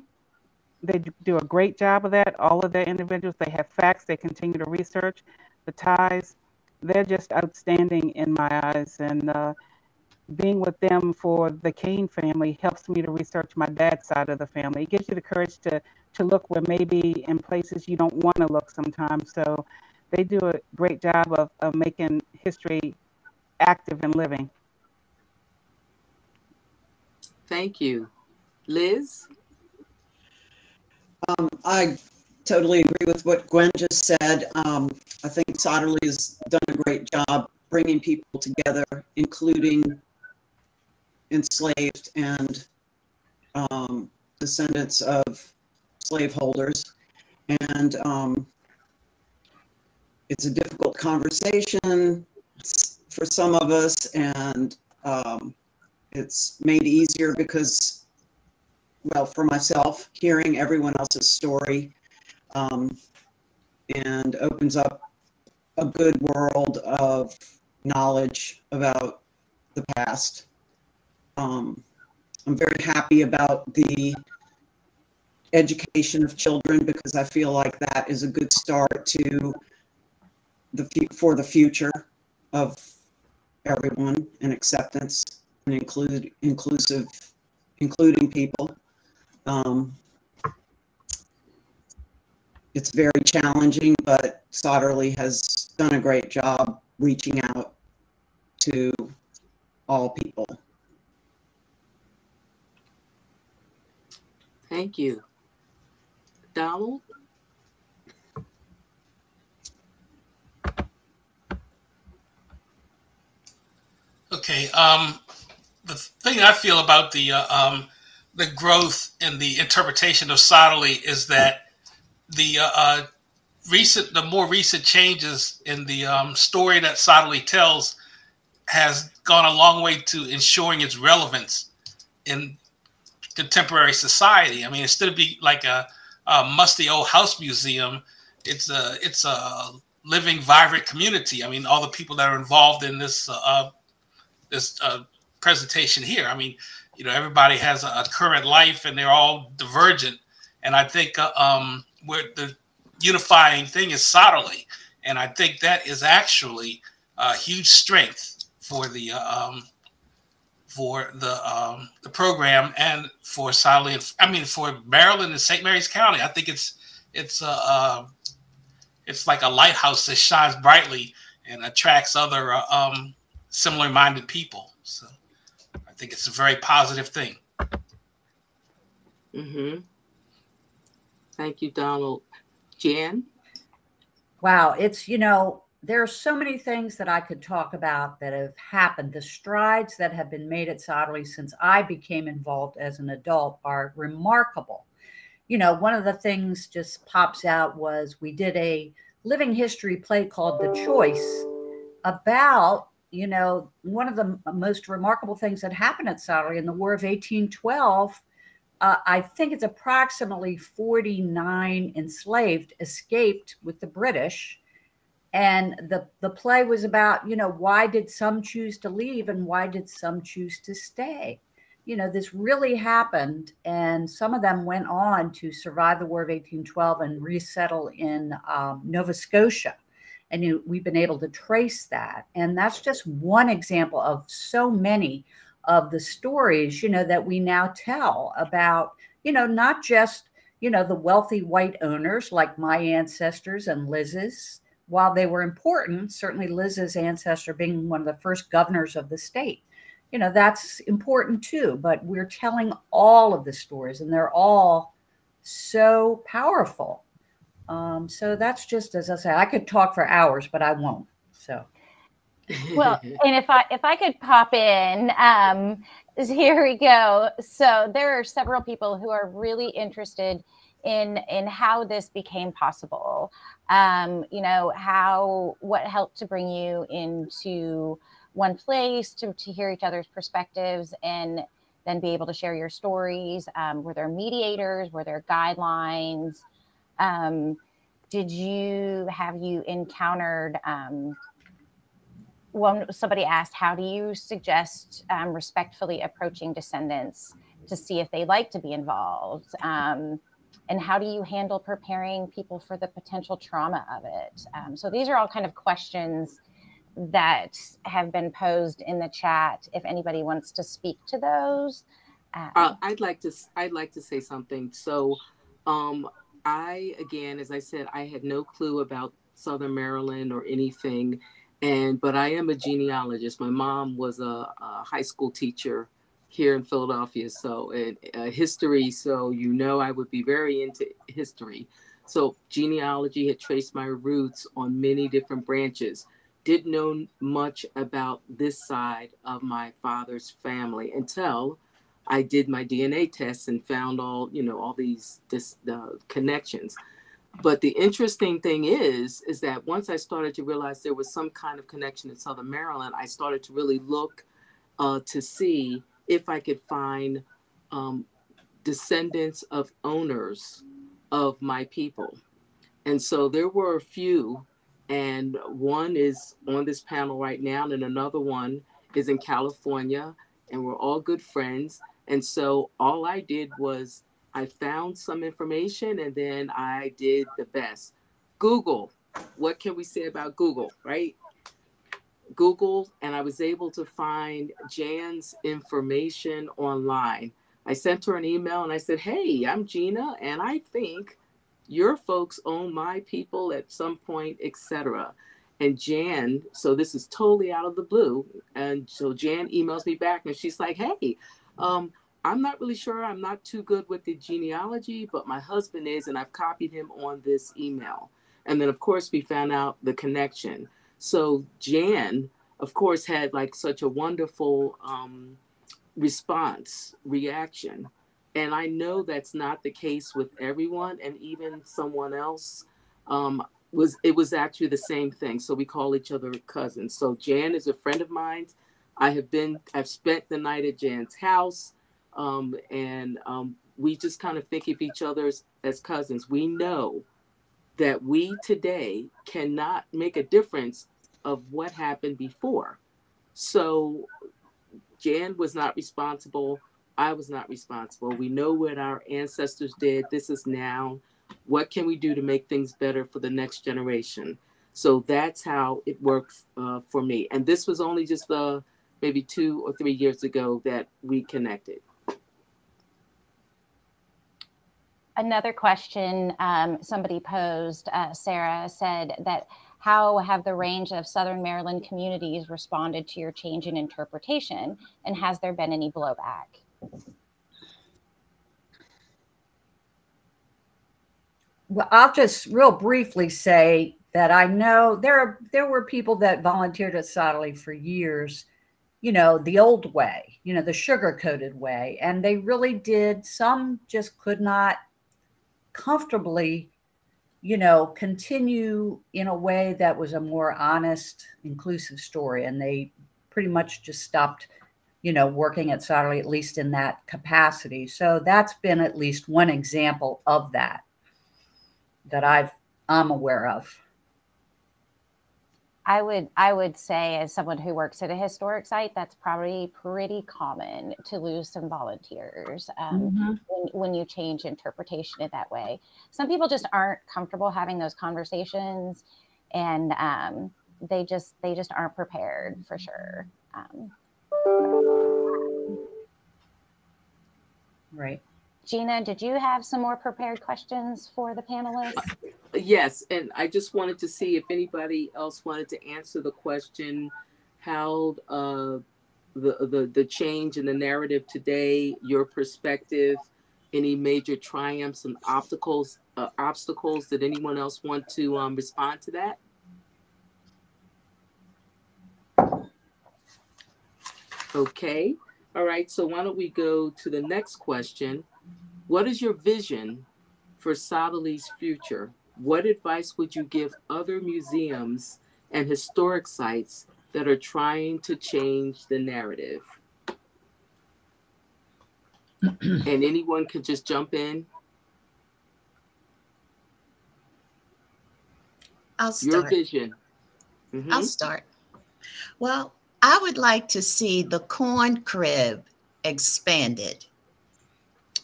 they do a great job of that. All of their individuals, they have facts, they continue to research. The ties, they're just outstanding in my eyes. And being with them for the Kane family helps me to research my dad's side of the family. It gives you the courage to look where maybe in places you don't want to look sometimes. So they do a great job of making history active and living. Thank you. Liz? I totally agree with what Gwen just said. I think Sotterley has done a great job bringing people together, including enslaved and descendants of slaveholders. And it's a difficult conversation for some of us, and it's made easier because, well, for myself, hearing everyone else's story and opens up a good world of knowledge about the past. I'm very happy about the education of children because I feel like that is a good start to for the future of everyone and acceptance and including people. It's very challenging, but Sotterley has done a great job reaching out to all people. Thank you. Donald? Okay. The thing I feel about the growth in the interpretation of Sotterley is that the more recent changes in the story that Sotterley tells has gone a long way to ensuring its relevance in contemporary society. I mean, instead of being like a musty old house museum, it's a living, vibrant community. I mean, all the people that are involved in this presentation here. I mean, you know, everybody has a current life, and they're all divergent. And I think where the unifying thing is Sotterley, and I think that is actually a huge strength for the program and for Sotterley. I mean, for Maryland and St. Mary's County. I think it's like a lighthouse that shines brightly and attracts other similar-minded people. So I think it's a very positive thing. Mm-hmm. Thank you, Donald. Jeanne? Wow, it's, you know, there are so many things that I could talk about that have happened. The strides that have been made at Sotterley since I became involved as an adult are remarkable. You know, one of the things just pops out was we did a living history play called The Choice about, you know, one of the most remarkable things that happened at Sotterley in the War of 1812. I think it's approximately 49 enslaved escaped with the British. And the play was about, you know, why did some choose to leave and why did some choose to stay? You know, this really happened. And some of them went on to survive the War of 1812 and resettle in Nova Scotia. And we've been able to trace that. And that's just one example of so many of the stories, you know, that we now tell about, you know, not just, you know, the wealthy white owners like my ancestors and Liz's, while they were important, certainly Liz's ancestor being one of the first governors of the state, you know, that's important too. But we're telling all of the stories and they're all so powerful. So that's just, as I say, I could talk for hours, but I won't. So. Well, and if I could pop in, here we go. So there are several people who are really interested in how this became possible. You know, what helped to bring you into one place to hear each other's perspectives and then be able to share your stories. Were there mediators? Were there guidelines? Have you encountered, somebody asked, how do you suggest respectfully approaching descendants to see if they like to be involved? And how do you handle preparing people for the potential trauma of it? So these are all kind of questions that have been posed in the chat. If anybody wants to speak to those. I'd like to say something. So again, as I said, I had no clue about Southern Maryland or anything. But I am a genealogist. My mom was a high school teacher here in Philadelphia, so history. So, you know, I would be very into history. So genealogy had traced my roots on many different branches. Didn't know much about this side of my father's family until I did my DNA tests and found all these connections. But the interesting thing is that once I started to realize there was some kind of connection in Southern Maryland, I started to really look to see if I could find descendants of owners of my people. And so there were a few, and one is on this panel right now, and another one is in California, and we're all good friends. And so all I did was I found some information, and then I did the best. Google. What can we say about Google, right? Google, and I was able to find Jeanne's information online. I sent her an email and I said, hey, I'm Gina, and I think your folks own my people at some point, etc. And Jeanne, so this is totally out of the blue. And so Jeanne emails me back and she's like, hey, I'm not really sure. I'm not too good with the genealogy, but my husband is, and I've copied him on this email. And then, of course, we found out the connection. So Jeanne, of course, had like such a wonderful reaction. And I know that's not the case with everyone. And even someone else it was actually the same thing. So we call each other cousins. So Jeanne is a friend of mine. I've spent the night at Jeanne's house. We just kind of think of each other as cousins. We know that we today cannot make a difference of what happened before. So Jeanne was not responsible. I was not responsible. We know what our ancestors did. This is now. What can we do to make things better for the next generation? So that's how it works for me. And this was only just maybe 2 or 3 years ago that we connected. Another question somebody posed, Sarah said that, how have the range of Southern Maryland communities responded to your change in interpretation? And has there been any blowback? Well, I'll just real briefly say that I know there were people that volunteered at Sotterley for years, you know, the old way, you know, the sugar-coated way. And they really did. Some just could not comfortably, you know, continue in a way that was a more honest, inclusive story. And they pretty much just stopped, you know, working at Sotterley, at least in that capacity. So that's been at least one example of that I'm aware of. I would say, as someone who works at a historic site, that's probably pretty common to lose some volunteers when you change interpretation in that way. Some people just aren't comfortable having those conversations, and they just aren't prepared, for sure. Right. Gina, did you have some more prepared questions for the panelists? Yes, and I just wanted to see if anybody else wanted to answer the question, how the change in the narrative today, your perspective, any major triumphs and obstacles. Did anyone else want to respond to that? Okay. All right. So why don't we go to the next question? What is your vision for Sotterley's future? What advice would you give other museums and historic sites that are trying to change the narrative? And anyone could just jump in. I'll start. Your vision. I'll start. Well, I would like to see the corn crib expanded.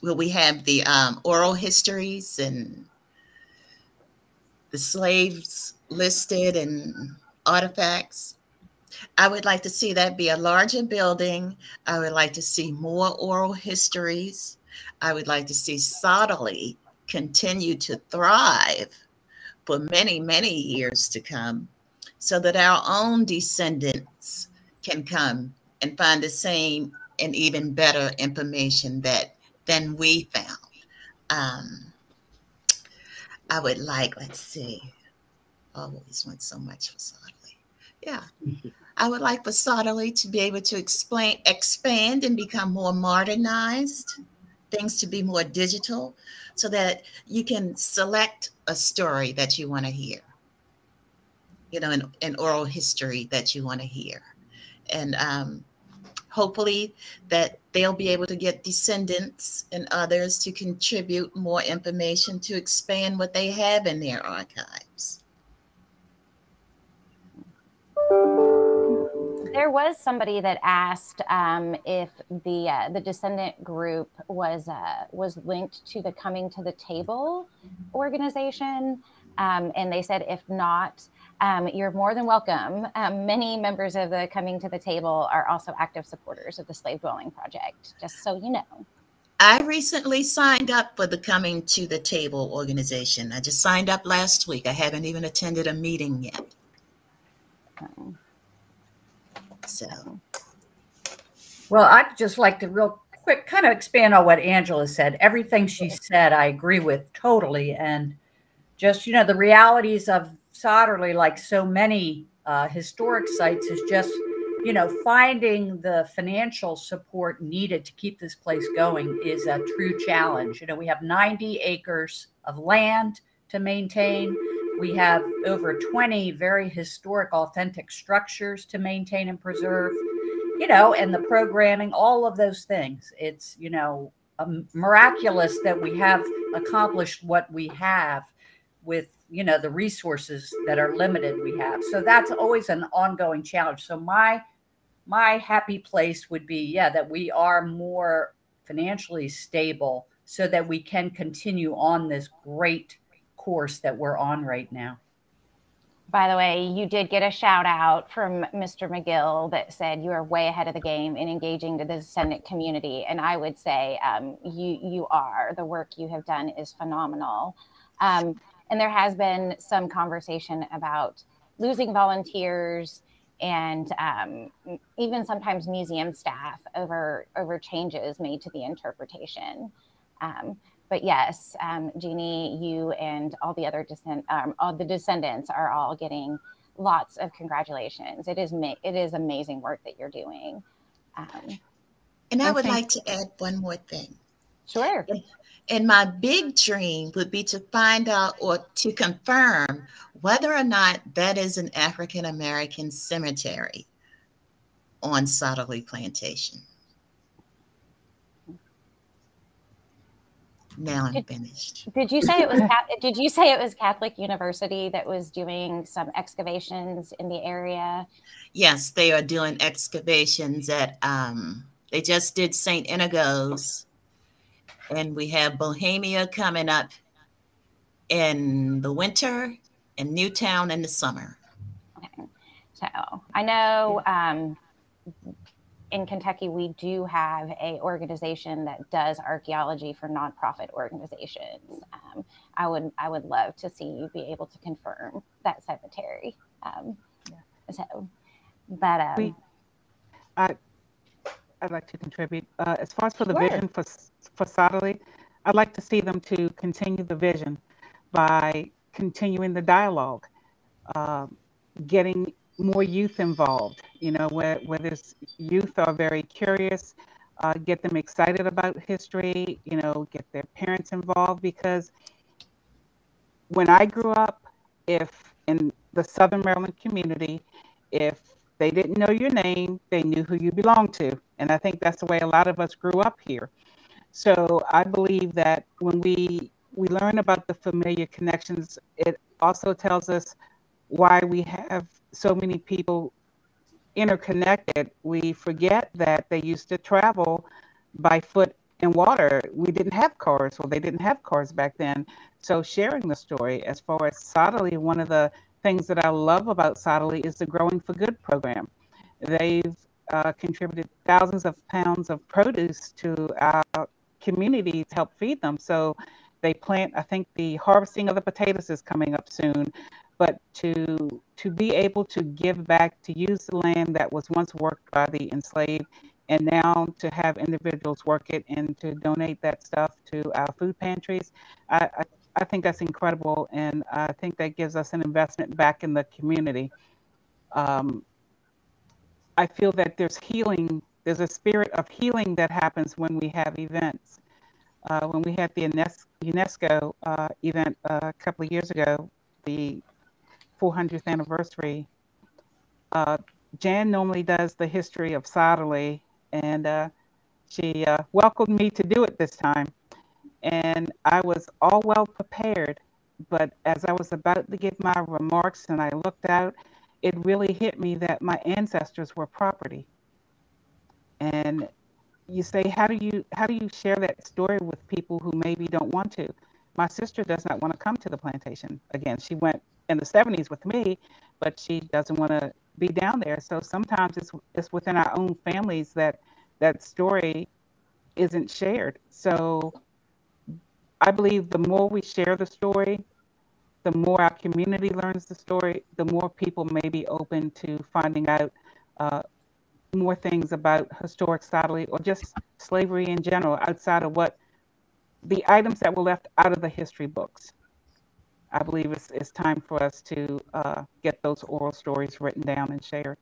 Will we have the oral histories and the slaves listed and artifacts? I would like to see that be a larger building. I would like to see more oral histories. I would like to see Sotterley continue to thrive for many, many years to come, so that our own descendants can come and find the same and even better information than we found. I would like, let's see, always want so much for Sotterley. Yeah, I would like for Sotterley to be able to expand and become more modernized, things to be more digital, so that you can select a story that you want to hear, you know, an oral history that you want to hear. And hopefully that they'll be able to get Descendants and others to contribute more information to expand what they have in their archives. There was somebody that asked if the Descendant group was linked to the Coming to the Table organization, and they said if not, you're more than welcome. Many members of the Coming to the Table are also active supporters of the Slave Dwelling Project, just so you know. I recently signed up for the Coming to the Table organization. I just signed up last week. I haven't even attended a meeting yet. So, well, I'd just like to real quick kind of expand on what Angela said. Everything she said, I agree with totally. And just, the realities of Sotterley, like so many historic sites, is just, finding the financial support needed to keep this place going is a true challenge. We have 90 acres of land to maintain. We have over 20 very historic, authentic structures to maintain and preserve, and the programming, all of those things. It's, miraculous that we have accomplished what we have with, the resources that are limited we have. So that's always an ongoing challenge. So my happy place would be, that we are more financially stable so that we can continue on this great course that we're on right now. By the way, you did get a shout out from Mr. McGill that said you are way ahead of the game in engaging the Descendant community. And I would say you are. The work you have done is phenomenal. And there has been some conversation about losing volunteers and even sometimes museum staff over changes made to the interpretation. But yes, Jeannie, you and all the other all the Descendants are all getting lots of congratulations. It is amazing work that you're doing. And I would like to add one more thing. Sure. And my big dream would be to find out or to confirm whether or not that is an African-American cemetery on Sotterley Plantation. Now I'm finished. Did you say it was Catholic University that was doing some excavations in the area? Yes, they are doing excavations at they just did St. Inigo's, and we have Bohemia coming up in the winter and Newtown in the summer. Okay. So I know in Kentucky, we do have a organization that does archaeology for nonprofit organizations. I would love to see you be able to confirm that cemetery. I'd like to contribute. As far as for the vision for Sotterley, I'd like to see them to continue the vision by continuing the dialogue, getting more youth involved, where there's youth are very curious, get them excited about history, get their parents involved, because when I grew up, if in the Southern Maryland community, if they didn't know your name, they knew who you belonged to. And I think that's the way a lot of us grew up here. So I believe that when we learn about the familiar connections, it also tells us why we have so many people interconnected. We forget that they used to travel by foot and water. We didn't have cars, or they didn't have cars back then. So sharing the story, as far as Sotterley, one of the things that I love about Sotterley is the Growing for Good program. They've contributed thousands of pounds of produce to our community to help feed them. So they plant, I think the harvesting of the potatoes is coming up soon, but to be able to give back, to use the land that was once worked by the enslaved, and now to have individuals work it and to donate that stuff to our food pantries, I think that's incredible, and I think that gives us an investment back in the community. I feel that there's healing, there's a spirit of healing that happens when we have events. When we had the UNESCO event a couple of years ago, the 400th anniversary, Jeanne normally does the history of Sotterley, and she welcomed me to do it this time. And I was all well prepared, but as I was about to give my remarks and I looked out, it really hit me that my ancestors were property. And you say, how do you share that story with people who maybe don't want to? My sister does not want to come to the plantation again. She went in the 70s with me, but she doesn't want to be down there. So sometimes it's within our own families that that story isn't shared. So I believe the more we share the story, the more our community learns the story, the more people may be open to finding out more things about historic Sotterley or just slavery in general outside of what the items that were left out of the history books. I believe it's time for us to get those oral stories written down and shared.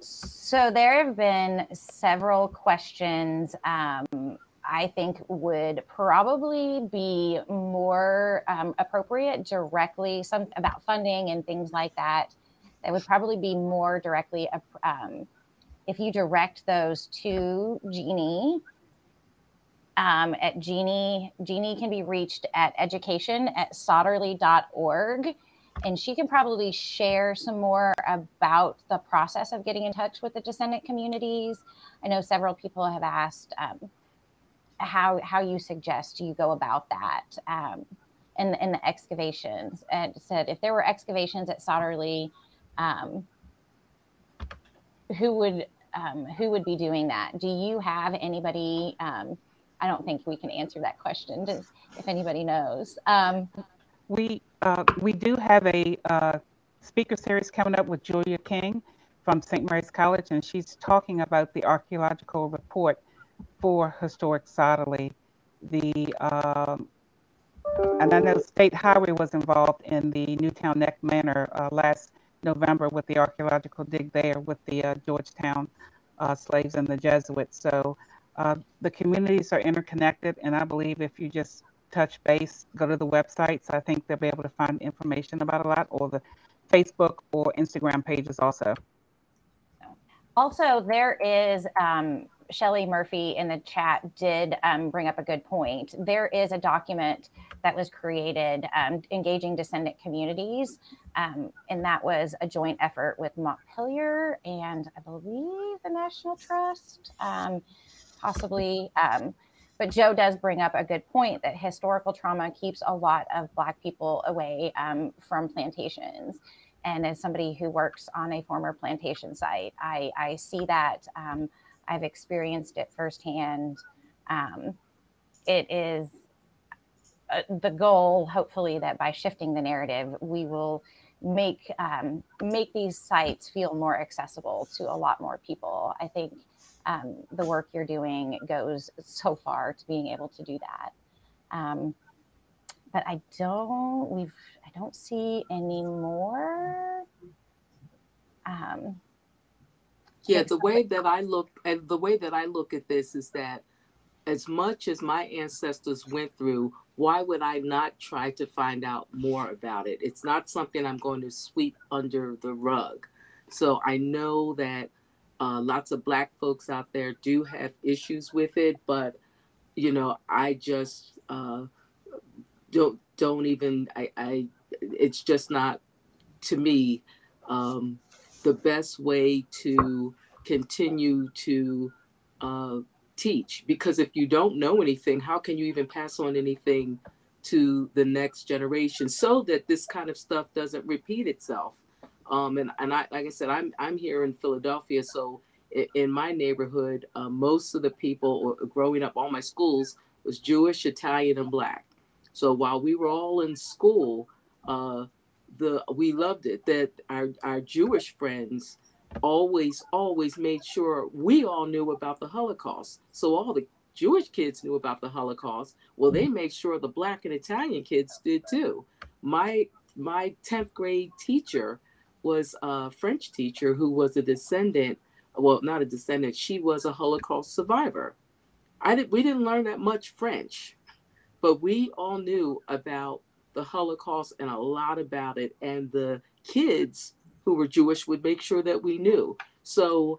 So there have been several questions I think would probably be more appropriate directly, some about funding and things like that. That would probably be more directly if you direct those to Jeanne. At Jeanne can be reached at education@sotterley.org. And she can probably share some more about the process of getting in touch with the descendant communities. I know several people have asked how you suggest you go about that in the excavations. And said if there were excavations at Sotterley, who would be doing that? Do you have anybody? I don't think we can answer that question if anybody knows. We do have a speaker series coming up with Julia King from St. Mary's College, and she's talking about the archaeological report for Historic Sotterley. And I know State Highway was involved in the Newtown Neck Manor last November with the archaeological dig there with the Georgetown slaves and the Jesuits. So the communities are interconnected, and I believe if you just touch base, go to the websites, I think they'll be able to find information about a lot, or the Facebook or Instagram pages also. Also, there is, Shelley Murphy in the chat did bring up a good point. There is a document that was created engaging descendant communities, and that was a joint effort with Montpelier and I believe the National Trust, possibly. But Joe does bring up a good point that historical trauma keeps a lot of Black people away from plantations. And as somebody who works on a former plantation site, I see that. I've experienced it firsthand. It is the goal, hopefully, that by shifting the narrative, we will make these sites feel more accessible to a lot more people. I think the work you're doing goes so far to being able to do that. But I don't see any more. Yeah, the way that I look at this is that as much as my ancestors went through, why would I not try to find out more about it? It's not something I'm going to sweep under the rug. So I know that lots of Black folks out there do have issues with it, but I just don't even. It's just not, to me, the best way to continue to teach. Because if you don't know anything, how can you even pass on anything to the next generation so that this kind of stuff doesn't repeat itself? And I, like I said, I'm here in Philadelphia, so in my neighborhood, most of the people growing up, all my schools was Jewish, Italian, and Black. So while we were all in school, we loved it that our Jewish friends always made sure we all knew about the Holocaust. So all the Jewish kids knew about the Holocaust. Well, they made sure the Black and Italian kids did too. My 10th grade teacher was a French teacher who was a descendant. Well, not a descendant. She was a Holocaust survivor. We didn't learn that much French, but we all knew about the Holocaust and a lot about it. And the kids who were Jewish would make sure that we knew. So,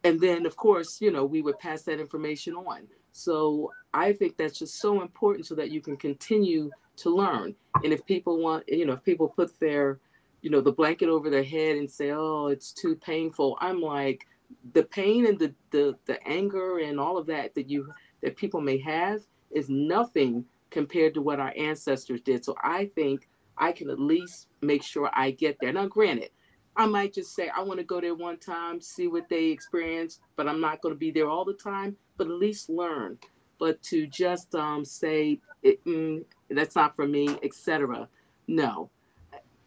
and then of course, we would pass that information on. So I think that's just so important so that you can continue to learn. And if people want, if people put their you know, the blanket over their head and say, oh, it's too painful. I'm like, the pain and the anger and all of that that people may have is nothing compared to what our ancestors did. So I think I can at least make sure I get there. Now, granted, I might just say I want to go there one time, see what they experience, but I'm not going to be there all the time, but at least learn. But to just say, that's not for me, etc. No,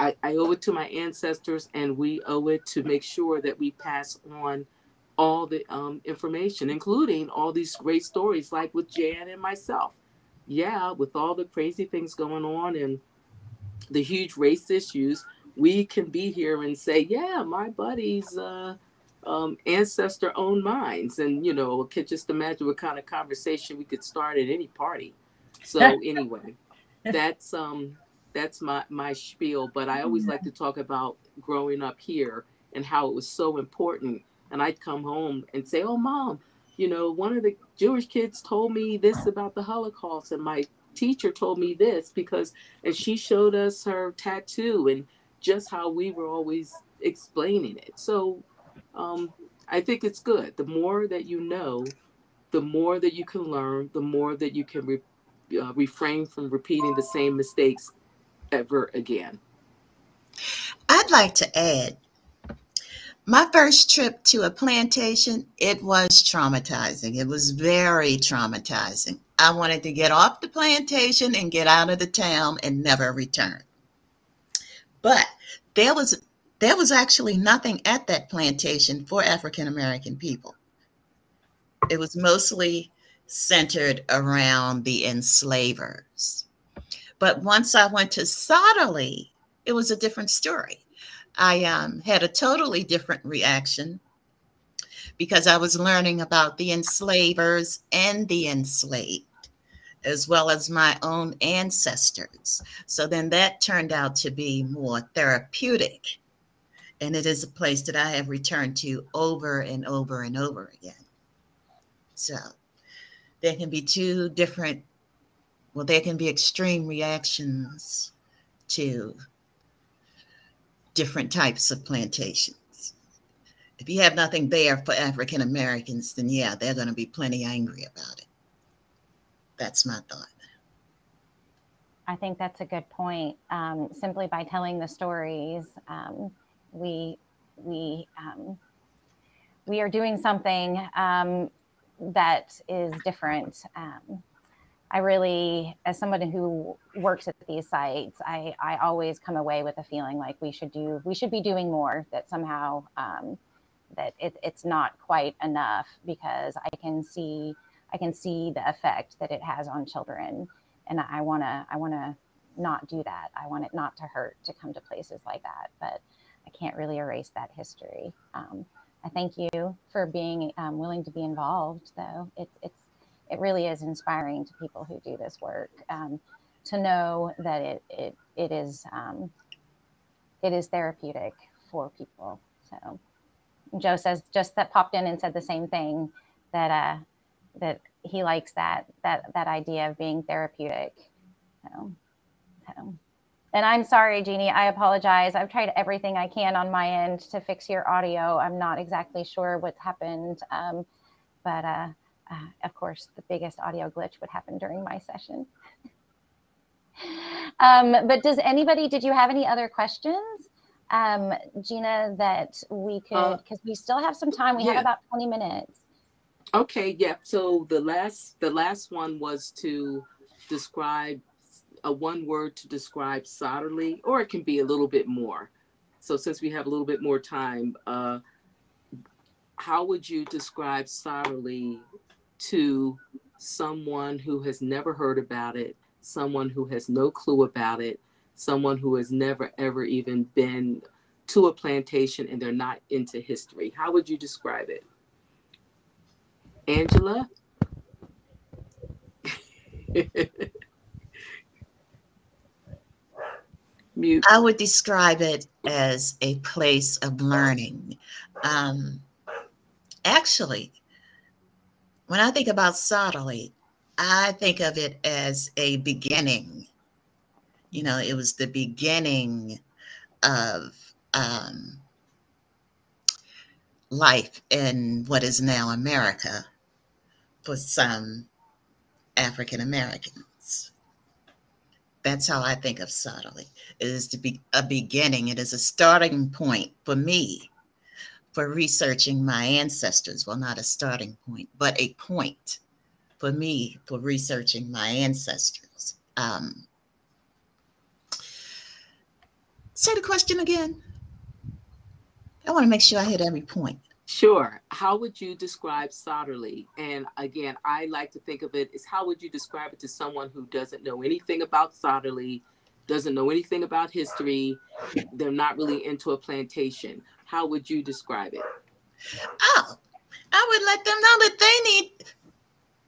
I owe it to my ancestors, and we owe it to make sure that we pass on all the information, including all these great stories like with Jan and myself. Yeah, with all the crazy things going on and the huge race issues, we can be here and say, yeah, my buddy's ancestor owned mines. And, you know, can just imagine what kind of conversation we could start at any party. So anyway, that's my spiel. But I always like to talk about growing up here and how it was so important. And I'd come home and say, oh, Mom, you know, one of the Jewish kids told me this about the Holocaust, and my teacher told me this and she showed us her tattoo and just how we were always explaining it. So I think it's good. The more that you know, the more that you can learn, the more that you can refrain from repeating the same mistakes ever again. I'd like to add, my first trip to a plantation, it was traumatizing. It was very traumatizing. I wanted to get off the plantation and get out of the town and never return. But there was actually nothing at that plantation for African American people. It was mostly centered around the enslavers. But once I went to Sotterley, it was a different story. I had a totally different reaction because I was learning about the enslavers and the enslaved, as well as my own ancestors. So then that turned out to be more therapeutic. And it is a place that I have returned to over and over and over again. So there can be there can be extreme reactions to different types of plantations. If you have nothing there for African Americans, then yeah, they're going to be plenty angry about it. That's my thought. I think that's a good point. Simply by telling the stories, we are doing something that is different. I really, as someone who works at these sites, I always come away with a feeling like we should be doing more, that somehow that it's not quite enough, because I can see the effect that it has on children. And I want to not do that. I want it not to hurt to come to places like that, but I can't really erase that history. I thank you for being willing to be involved, though. It really is inspiring to people who do this work, to know that it is therapeutic for people. So Joe says, just that popped in and said the same thing, that he likes that idea of being therapeutic. So. And I'm sorry, Jeannie, I apologize. I've tried everything I can on my end to fix your audio. I'm not exactly sure what's happened, but of course, the biggest audio glitch would happen during my session. But did you have any other questions, Gina, that we could, because we still have some time. We have about 20 minutes. Okay, yeah. So the last one was to describe one word to describe Sotterley, or it can be a little bit more. So since we have a little bit more time, how would you describe Sotterley to someone who has never heard about it, someone who has no clue about it, someone who has never ever even been to a plantation and they're not into history? How would you describe it? Angela? Mute. I would describe it as a place of learning. Actually, when I think about Sotterley, I think of it as a beginning. You know, it was the beginning of life in what is now America for some African Americans. That's how I think of Sotterley. It is to be a beginning. It is a starting point for me for researching my ancestors. Well, not a starting point, but a point for me for researching my ancestors. Say the question again. I want to make sure I hit every point. Sure. How would you describe Sotterley? And again, I like to think of it as how would you describe it to someone who doesn't know anything about Sotterley, doesn't know anything about history, they're not really into a plantation. How would you describe it? Oh, I would let them know that they need,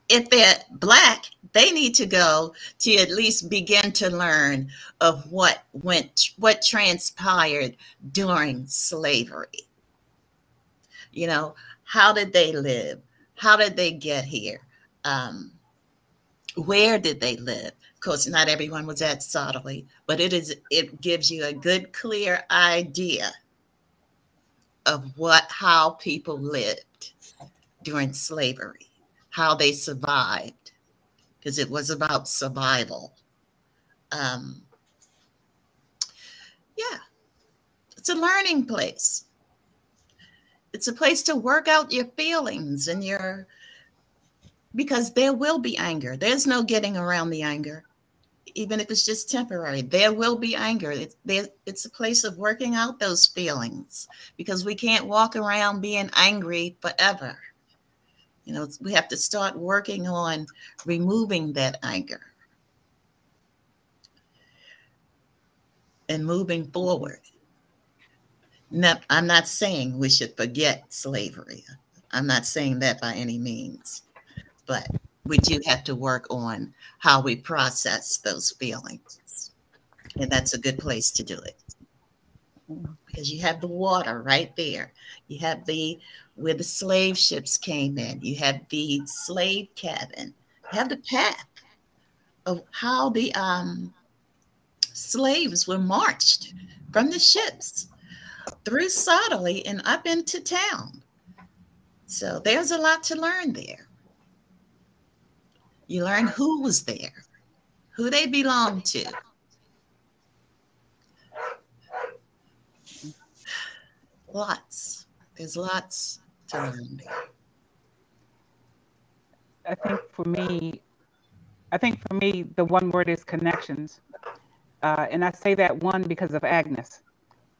if they're Black, they need to go to at least begin to learn of what transpired during slavery. You know, how did they live? How did they get here? Where did they live? Of course, not everyone was at Sotterley, but it gives you a good, clear idea of how people lived during slavery, how they survived, because it was about survival. Yeah, it's a learning place. It's a place to work out your feelings and because there will be anger. There's no getting around the anger, even if it's just temporary. There will be anger. It's a place of working out those feelings because we can't walk around being angry forever. You know, we have to start working on removing that anger and moving forward. No, I'm not saying we should forget slavery. I'm not saying that by any means, but we do have to work on how we process those feelings. And that's a good place to do it. Because you have the water right there. You have where the slave ships came in. You have the slave cabin. You have the path of how the slaves were marched from the ships through Sotterley and up into town. So there's a lot to learn there. You learn who was there, who they belonged to. There's lots to learn there. I think for me, the one word is connections. And I say that one because of Agnes.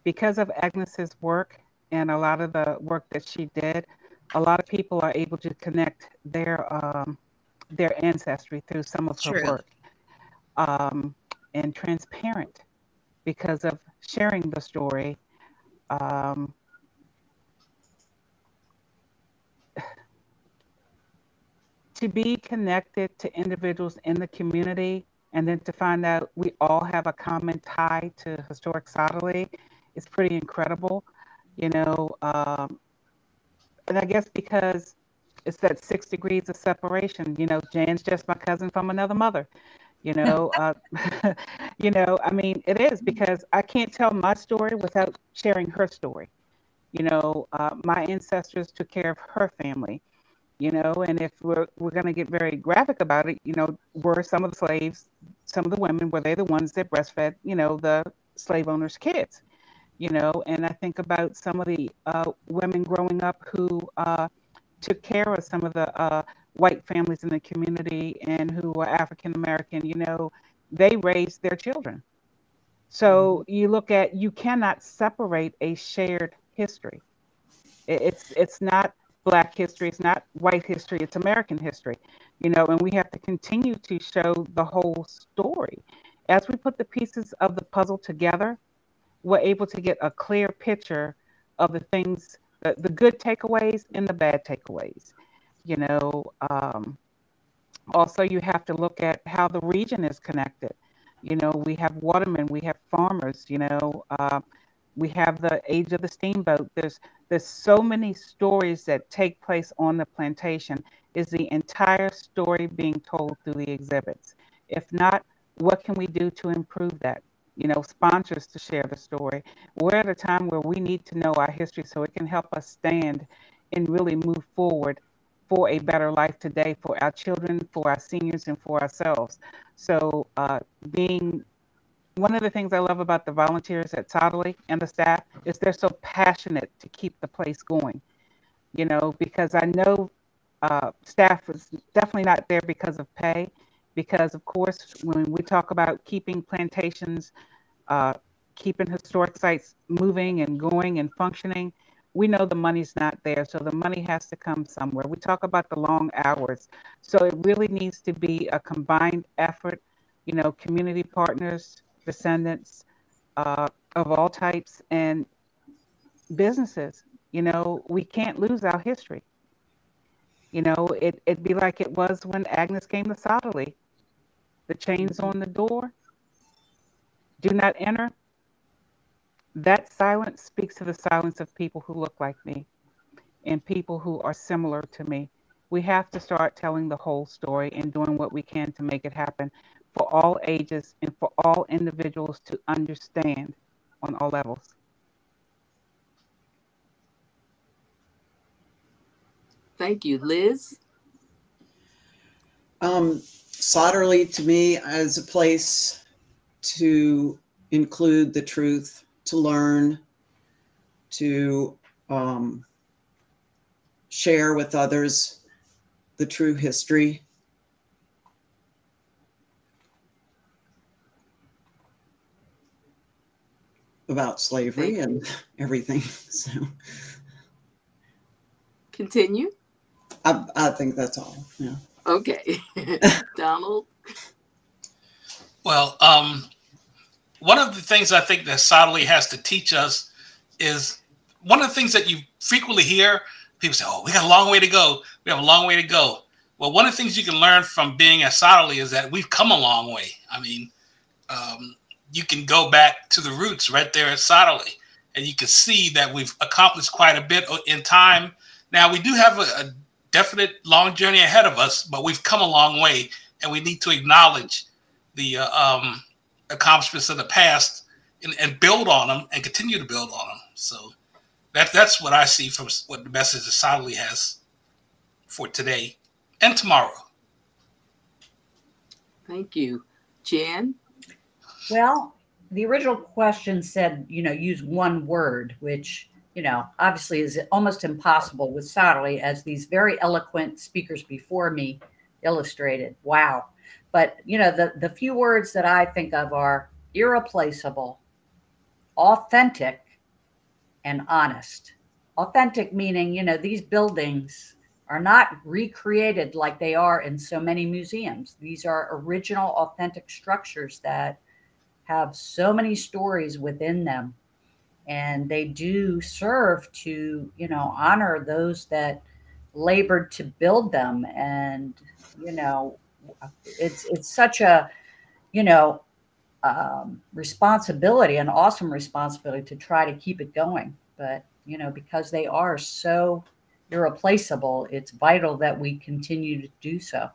Because of Agnes's work and a lot of the work that she did, a lot of people are able to connect their ancestry through some of her work. And transparent because of sharing the story. To be connected to individuals in the community and then to find out we all have a common tie to Historic Sotterley is pretty incredible, you know. And I guess because it's that 6 degrees of separation, you know, Jan's just my cousin from another mother, you know. You know, I mean, it is because I can't tell my story without sharing her story. You know, my ancestors took care of her family, you know, and if we're going to get very graphic about it, you know, were some of the slaves, some of the women, were they the ones that breastfed, you know, the slave owners' kids? You know, and I think about some of the women growing up who took care of some of the white families in the community and who were African American. You know, they raised their children. So you look at, you cannot separate a shared history. It's not Black history, it's not white history, it's American history. You know, and we have to continue to show the whole story. As we put the pieces of the puzzle together, we're able to get a clear picture of the things, the good takeaways and the bad takeaways. You know, also you have to look at how the region is connected. You know, we have watermen, we have farmers, you know, we have the age of the steamboat. There's so many stories that take place on the plantation. Is the entire story being told through the exhibits? If not, what can we do to improve that? sponsors to share the story. We're at a time where we need to know our history so it can help us stand and really move forward for a better life today for our children, for our seniors, and for ourselves. So being one of the things I love about the volunteers at Sotterley and the staff is they're so passionate to keep the place going, because I know staff is definitely not there because of pay, because of course, when we talk about keeping plantations, keeping historic sites moving and going and functioning, we know the money's not there. So the money has to come somewhere. We talk about the long hours. So it really needs to be a combined effort, community partners, descendants of all types, and businesses. We can't lose our history. It'd be like it was when Agnes came to Sotterley. The chains on the door, do not enter. That silence speaks to the silence of people who look like me and people who are similar to me. We have to start telling the whole story and doing what we can to make it happen for all ages and for all individuals to understand on all levels. Thank you. Liz? Sotterley to me is a place to include the truth, to learn, to share with others the true history. About slavery and everything. So continue. I think that's all. Yeah. Okay. Donald? Well, one of the things I think that Sotterley has to teach us is one of the things that you frequently hear people say, oh, we got a long way to go. We have a long way to go. Well, one of the things you can learn from being at Sotterley is that we've come a long way. I mean, you can go back to the roots right there at Sotterley, and you can see that we've accomplished quite a bit in time. Now, we do have a definite long journey ahead of us, but we've come a long way, and we need to acknowledge the accomplishments of the past and build on them and continue to build on them. So that's what I see from what the message that Sotterley has for today and tomorrow. Thank you. Jeanne? Well, the original question said, use one word, which, obviously is almost impossible with Sotterley, as these very eloquent speakers before me illustrated. Wow. But, the few words that I think of are irreplaceable, authentic, and honest. Authentic meaning, these buildings are not recreated like they are in so many museums. These are original, authentic structures that have so many stories within them. And they do serve to, honor those that labored to build them. And, it's such a, responsibility, an awesome responsibility to try to keep it going. But, because they are so irreplaceable, it's vital that we continue to do so.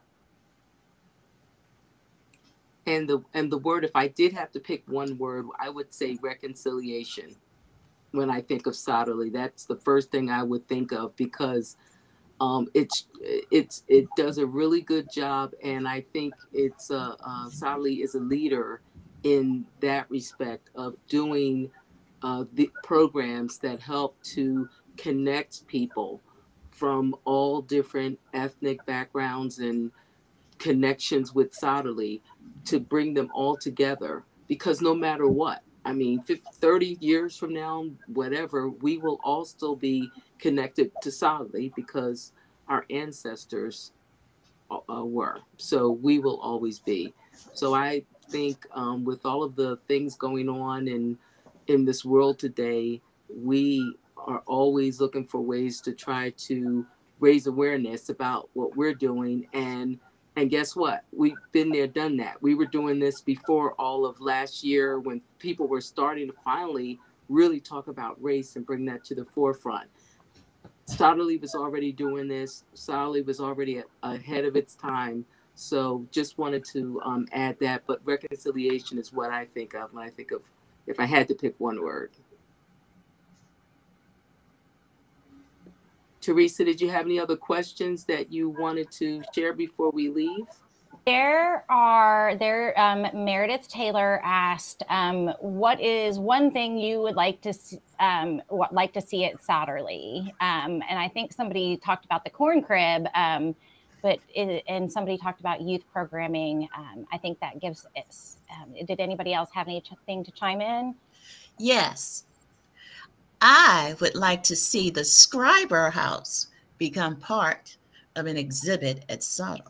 And the word, if I did have to pick one word, I would say reconciliation. When I think of Sotterley, that's the first thing I would think of, because it does a really good job, and I think Sotterley is a leader in that respect of doing the programs that help to connect people from all different ethnic backgrounds and connections with Sotterley, to bring them all together, because no matter what, 30 years from now, whatever, we will all still be connected to Sotterley because our ancestors were. So we will always be. So I think with all of the things going on in this world today, we are always looking for ways to try to raise awareness about what we're doing. And guess what? We've been there, done that. We were doing this before all of last year, when people were starting to finally really talk about race and bring that to the forefront. Sotterley was already doing this. Sotterley was already ahead of its time. So just wanted to add that, but reconciliation is what I think of when I think of, if I had to pick one word. Teresa, did you have any other questions that you wanted to share before we leave? Meredith Taylor asked, what is one thing you would like to see at Sotterley? And I think somebody talked about the corn crib, and somebody talked about youth programming. I think that gives us, did anybody else have anything to chime in? Yes. I would like to see the Scriber House become part of an exhibit at Sotterley.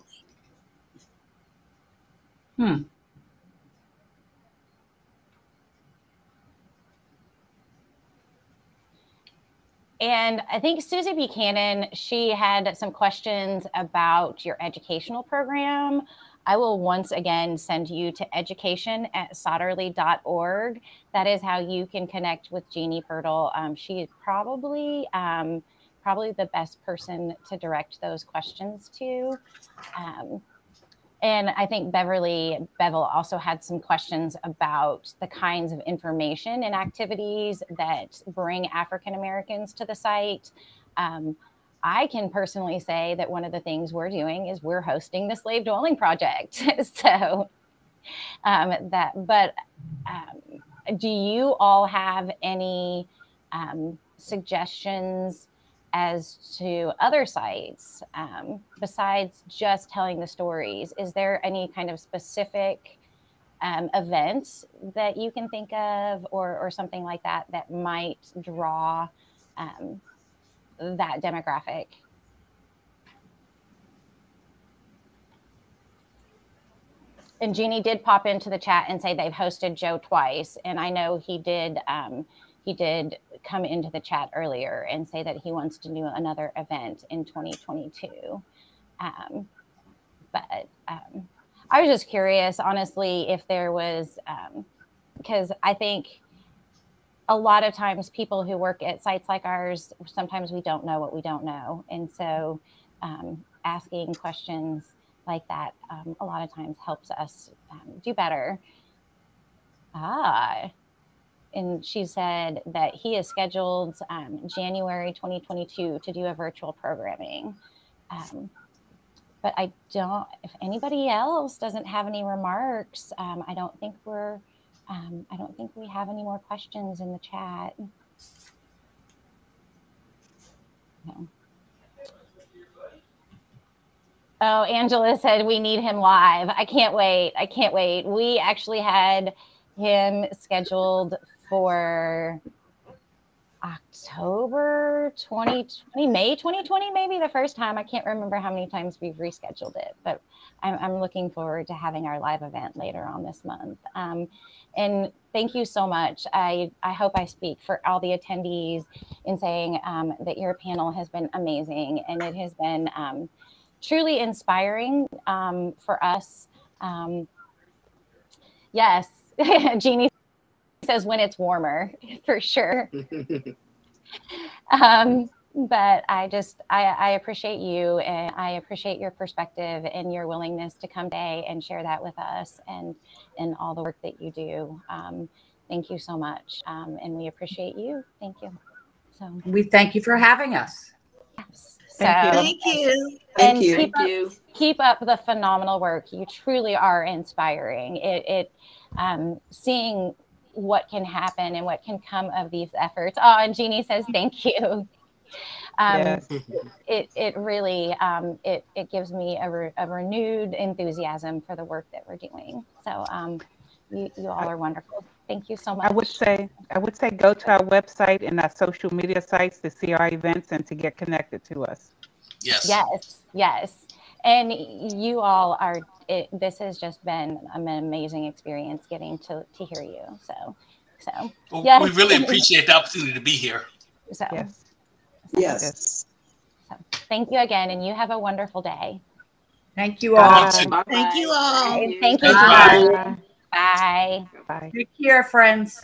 And I think Susie Buchanan, she had some questions about your educational program. I will once again send you to education@sotterley.org. That is how you can connect with Jeanne Pirtle. She is probably the best person to direct those questions to. And I think Bevel also had some questions about the kinds of information and activities that bring African Americans to the site. I can personally say that one of the things we're doing is we're hosting the Slave Dwelling Project. So do you all have any suggestions as to other sites besides just telling the stories? Is there any kind of specific events that you can think of or something like that that might draw that demographic? And Jeanne did pop into the chat and say they've hosted Joe twice. And I know he did come into the chat earlier and say that he wants to do another event in 2022. But I was just curious, honestly, if there was, because I think a lot of times people who work at sites like ours, sometimes we don't know what we don't know. And so asking questions like that a lot of times helps us do better. And she said that he is scheduled January 2022 to do a virtual programming. But I don't, if anybody else doesn't have any remarks, I don't think we have any more questions in the chat. No. Oh, Angela said we need him live. I can't wait. I can't wait. We actually had him scheduled for October 2020, May 2020, maybe the first time. I can't remember how many times we've rescheduled it, but I'm looking forward to having our live event later on this month. And thank you so much. I hope I speak for all the attendees in saying that your panel has been amazing, and it has been truly inspiring for us. Yes, Jeanne says when it's warmer, for sure. But I appreciate you, and I appreciate your perspective and your willingness to come today and share that with us and all the work that you do. Thank you so much. And we appreciate you. Thank you. So we thank you for having us. Yes. Thank you. Thank you. Keep up the phenomenal work. You truly are inspiring. Seeing what can happen and what can come of these efforts. Oh, and Jeanne says thank you. Yes. It really it gives me a renewed enthusiasm for the work that we're doing. So you all are wonderful. Thank you so much. I would say go to our website and our social media sites to see our events and to get connected to us. Yes. And you all are, this has just been an amazing experience getting to hear you. So well, yes. We really appreciate the opportunity to be here. So yes. So, thank you again, and you have a wonderful day. Thank you all. Thank you all. Thank you. Bye. Bye. Take care, friends.